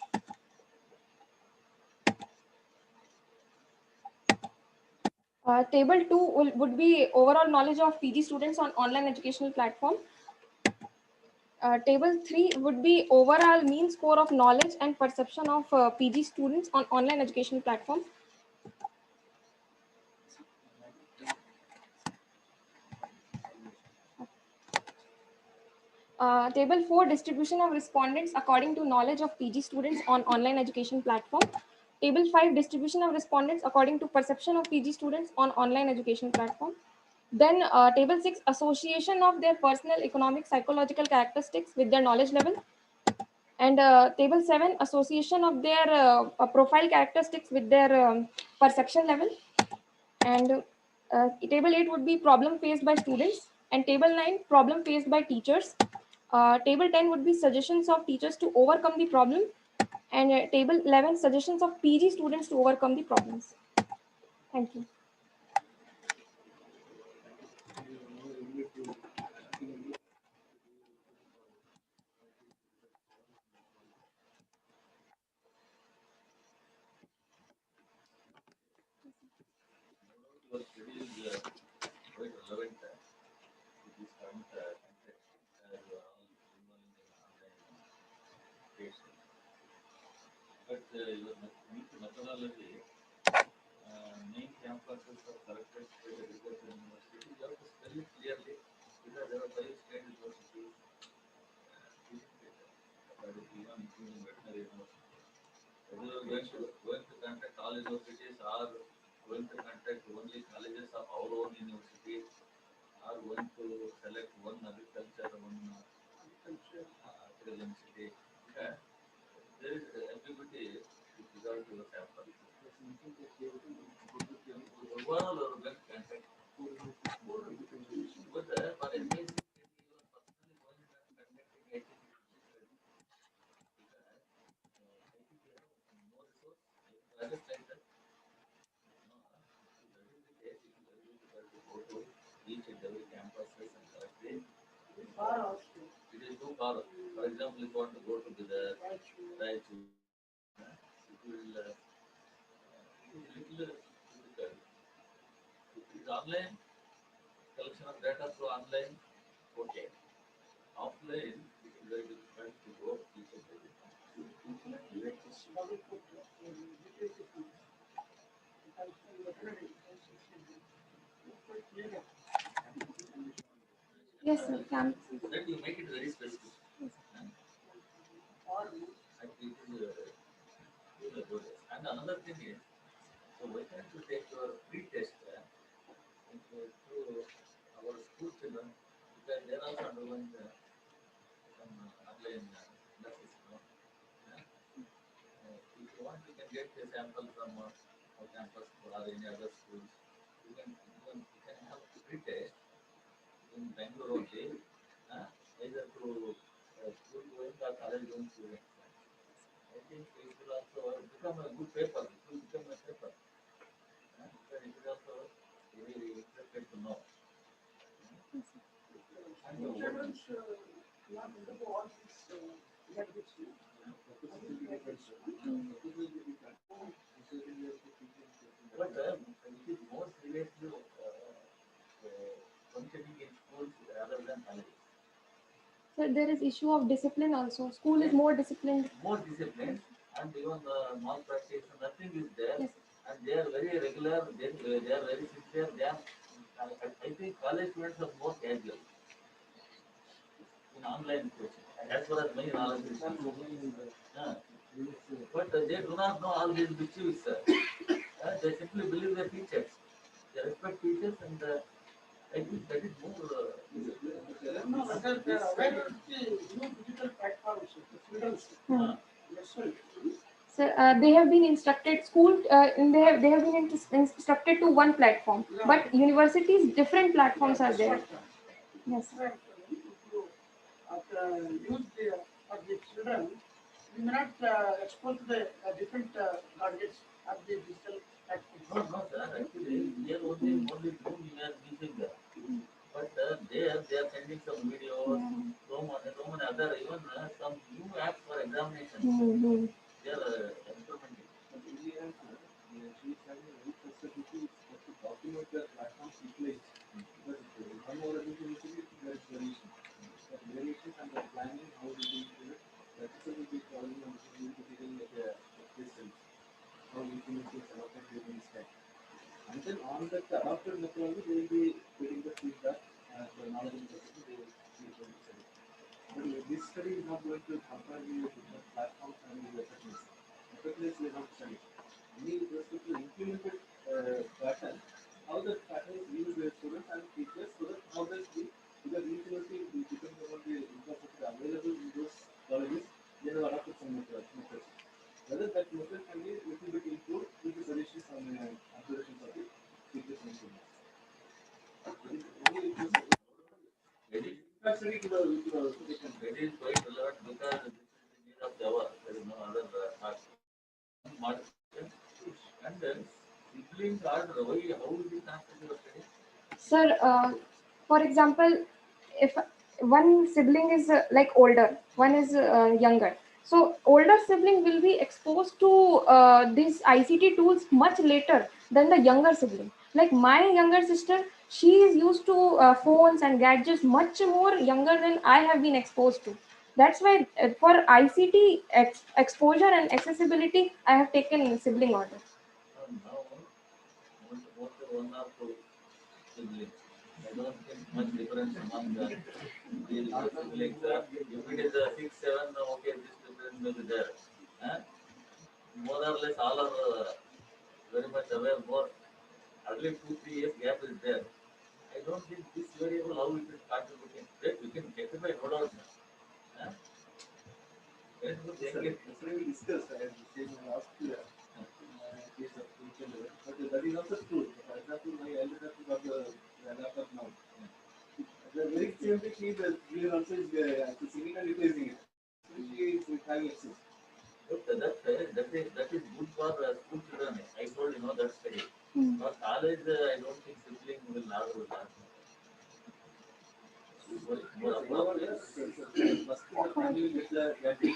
Table 2 would be overall knowledge of PG students on online educational platform. Table 3 would be overall mean score of knowledge and perception of PG students on online educational platform. Table 4, distribution of respondents according to knowledge of PG students on online education platform. Table 5, distribution of respondents according to perception of PG students on online education platform. Then table 6, association of their personal, economic, psychological characteristics with their knowledge level. And table 7, association of their profile characteristics with their perception level. And table 8 would be problem faced by students, and table 9, problem faced by teachers. Table 10 would be suggestions of teachers to overcome the problem, and table 11, suggestions of PG students to overcome the problems. Thank you. Your study is quite relevant to this current context, as you are all involved in online education. But your methodology, main campuses are selected state agriculture university. You have to spell it clearly because there are 5 state universities, isn't it? That is even including veterinary university. Whether you are going to contact all universities or going to contact only colleges of our own university, or going to select one agriculture, one university. Okay? There is ambiguity with regard to the sample. Overall, our best contact. But with every campuses and correctly. Far also. It is too far. For example, if you want to go to the Raichur, it will it is little difficult. If it is online, collection of data through online, okay. Offline, it is very difficult to go each and every time. Yes, sir. Camp. Then you make it very specific. I think it is good. And another thing is, so why can't you take your pre-test to our school children, because they are also undergoing some online classes. If you want, you can get a sample from our campus or any other schools. You can have pre-test in Bangalore only, either to school going or college going students. I think it will also become a good paper. It will become a paper. Then it is also very interested to know. And the children should not undergo all these gadgets. But it is more seriously functioning in schools rather than colleges. So there is issue of discipline also. School is more disciplined. More disciplined, and even malpractice, nothing is there. Yes. And they are very regular, they are very sincere. They are, I think college students are more casual in online coaching, as far as my knowledge is concerned. But they do not know all these issues. They simply believe their teachers. They respect teachers, and I think that is more. No, whether they are aware of the new digital platforms, the children's lesson. So they have been instructed school. They have been instructed to one platform, but universities different platforms are there. Yes. If you use for the children, we may not expose the different targets of the digital platforms. No, sir. Actually, here only Zoom we are using that. But there they are sending some videos, so many other, even some new apps for examinations. Mm-hmm. They are implementing. But in the end, she is having a very flexibility to document the platform utilized. Because one more initially there is variation. That variation and the planning, how it will be implemented, that is a big problem and we will be dealing with the systems. How implementation is adopted during this time. And then on that adopted methodology, they will be getting the feedback and the knowledge and the they will be able to study. But this study is not going to compare with different platforms and the techniques. Effectiveness we have studied. Only with respect to implemented pattern, how the pattern is used by students and teachers, so that how that we, because university will depend upon the infrastructure available in those colleges, they have adopted some methods. Whether that method can be little bit improved with the suggestions and observations of the teachers and students. Only it was impact study to the education. That is quite relevant because this is the need of Java. There is no other part. Modification. And then siblings are how will be connected to your study? Sir, for example, if one sibling is like older, one is younger, so older sibling will be exposed to these ICT tools much later than the younger sibling. Like my younger sister, she is used to phones and gadgets much more younger than I have been exposed to. That's why for ICT exposure and accessibility, I have taken sibling order. Now, most one or two siblings. I don't think much difference among the siblings. If it is 6, 7, okay, this difference may be there. Uh, More or less, all are very much aware. More, hardly 2, 3 years gap is there. I don't think this variable how it is contributing. Right? We can justify no doubt. Uh, Very good. Yesterday we discussed as the same last year case of children, but that is also true. For example, my elder daughter got the laptop now. The very same thing she is doing also is accessing and utilizing it. She is having access. But that is good for school children. I told that study. For college, I don't think sibling will not do that. Whatever is, first the family will get the gadget,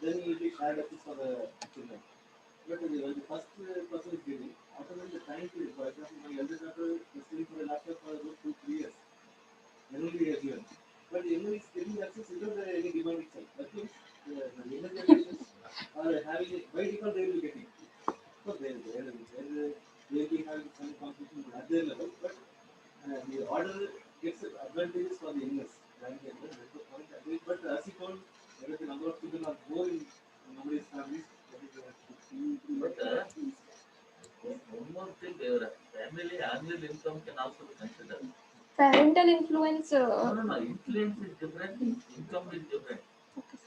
then it will be shared access for the children. But when the first person is giving, after that the time period, for example, my elder daughter is studying for a laptop for about 2 3 years. Generally we are given. But anyone is getting access without any demand itself. That means the younger generations are having, by default they will be getting. So they will be having some competition at their level, but the order gets advantages for the youngest. That's the point. But as you told, the number of children are more in nowadays families. But one more thing, family annual income can also be considered. Parental influence. No. Influence is different. Income is different. Okay.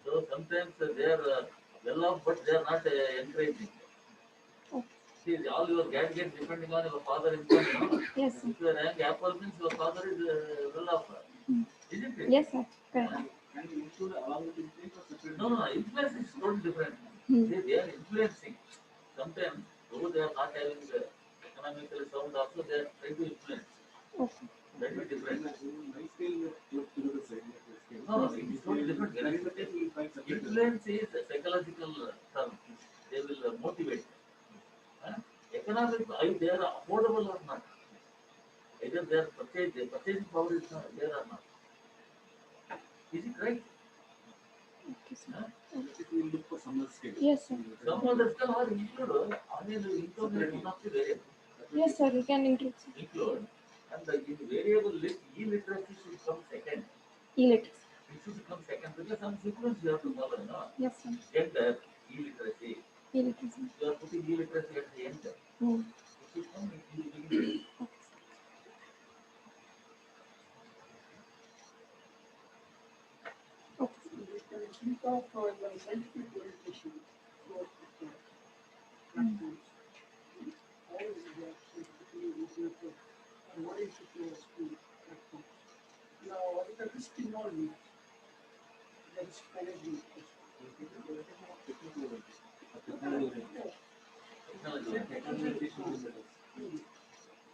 So sometimes they are well off, but they are not encouraging. Okay. See, all your gadgets depending on your father income. No? Yes, sir. If you rank Apple means your father is well off. Isn't it? Yes, sir. Correct. And you include along with influence or separate? No. Influence is totally different. They are influencing. Sometimes, though they are not having economically sound, also they are trying to influence. Okay. That is different. My scale, to the same scale. No, it is totally different. Influence is a psychological term. They will motivate. Economic, they are affordable or not. Either their purchasing power is not there or not. Is it right? Okay, sir. If we look for some scale. Yes, sir. Some other stuff are included. I mean, income is one of the variable. Yes, sir. We can include, sir. Include. And in variable list, illiteracy should come second. Illiteracy. It should come second because some sequence you have to follow. No? Yes, sir. Gender, illiteracy. Illiteracy. You are putting illiteracy at the end. Hmm. It should come in the beginning. Okay. We can think of the scientific orientation for platforms. How is the scientifically oriented and what is it to school platforms? Now, what is the risk involved in it? The risk management.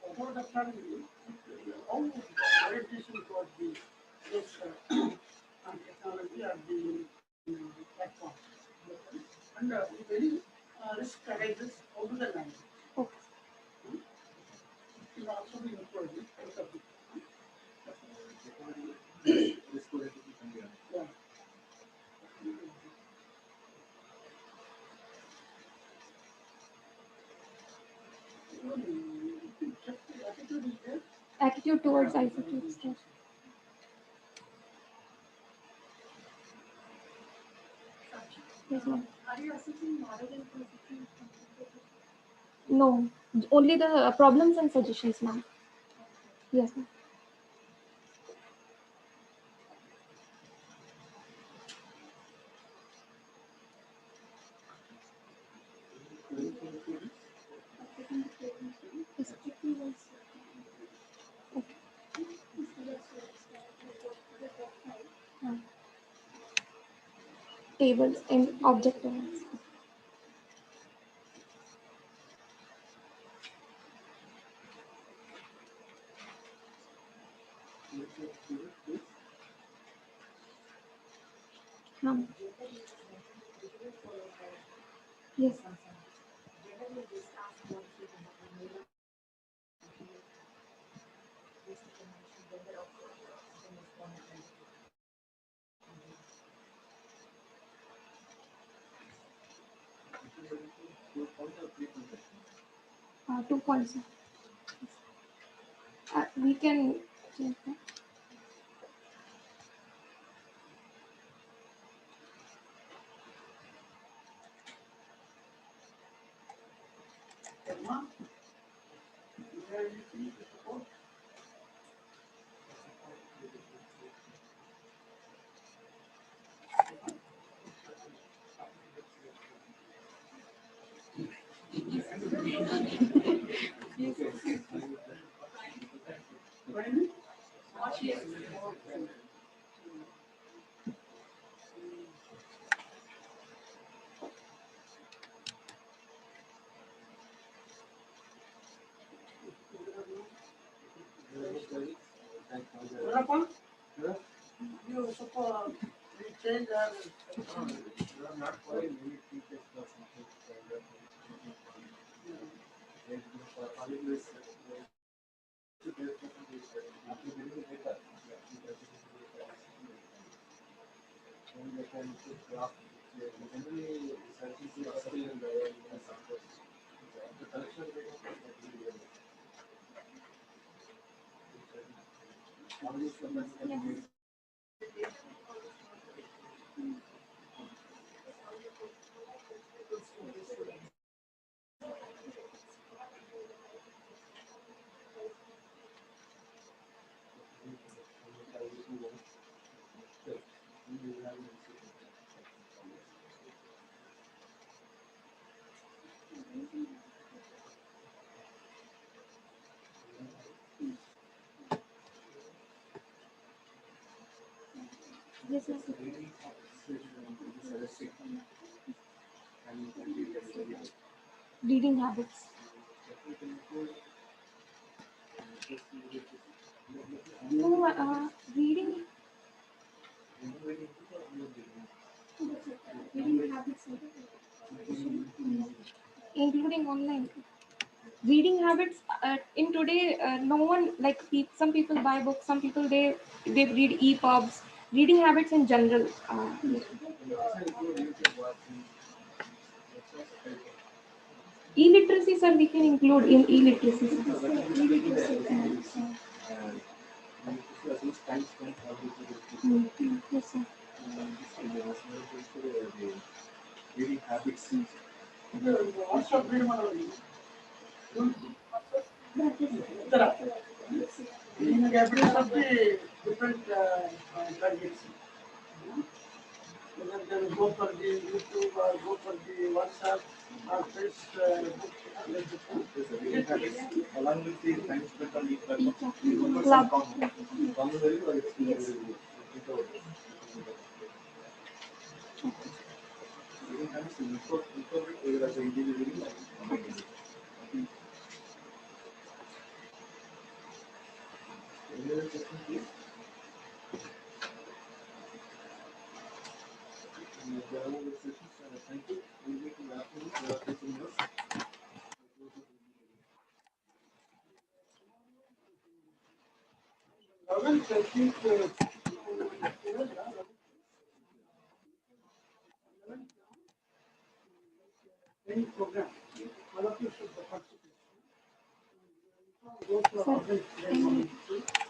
About the family, how orientation for the those on technology or the platform. And if any risk arises, how do they manage? Okay. It will also be included out of it. Yeah. Check the attitude is there. Attitude towards ICT stuff. Yes, ma'am. Are you assessing moral and perception? No, only the problems and suggestions, ma'am. Yes, ma'am. Yes. Okay. Tables in object levels. Yes. Uh, 2 points. We can change that. Emma, is there anything to support? When? Gopal, you suppose we change our There are not quite many teachers or something like that. Always, after getting the data, then they can put graph. Generally, searching for skill and the collection of data all these numbers can be Yes, yes. Reading habits. No, reading habits, including online. Reading habits in today, no one like some people buy books, some people they read EPUBs. Reading habits in general. E-literacy, sir, we can include in e-literacy. Yes, sir. reading habits. also read one. Reading habits of the different targets. Whether they will go for the YouTube or go for the WhatsApp or Facebook. Reading habits, along with the time spent on each platform, Club. common value or it's introvert. Reading habits is introvert either as an individual or combined. Any other question, please? There are no other questions. Thank you. We'll meet in the afternoon. There are teaching notes. I think any program, all of you should participate. Go to our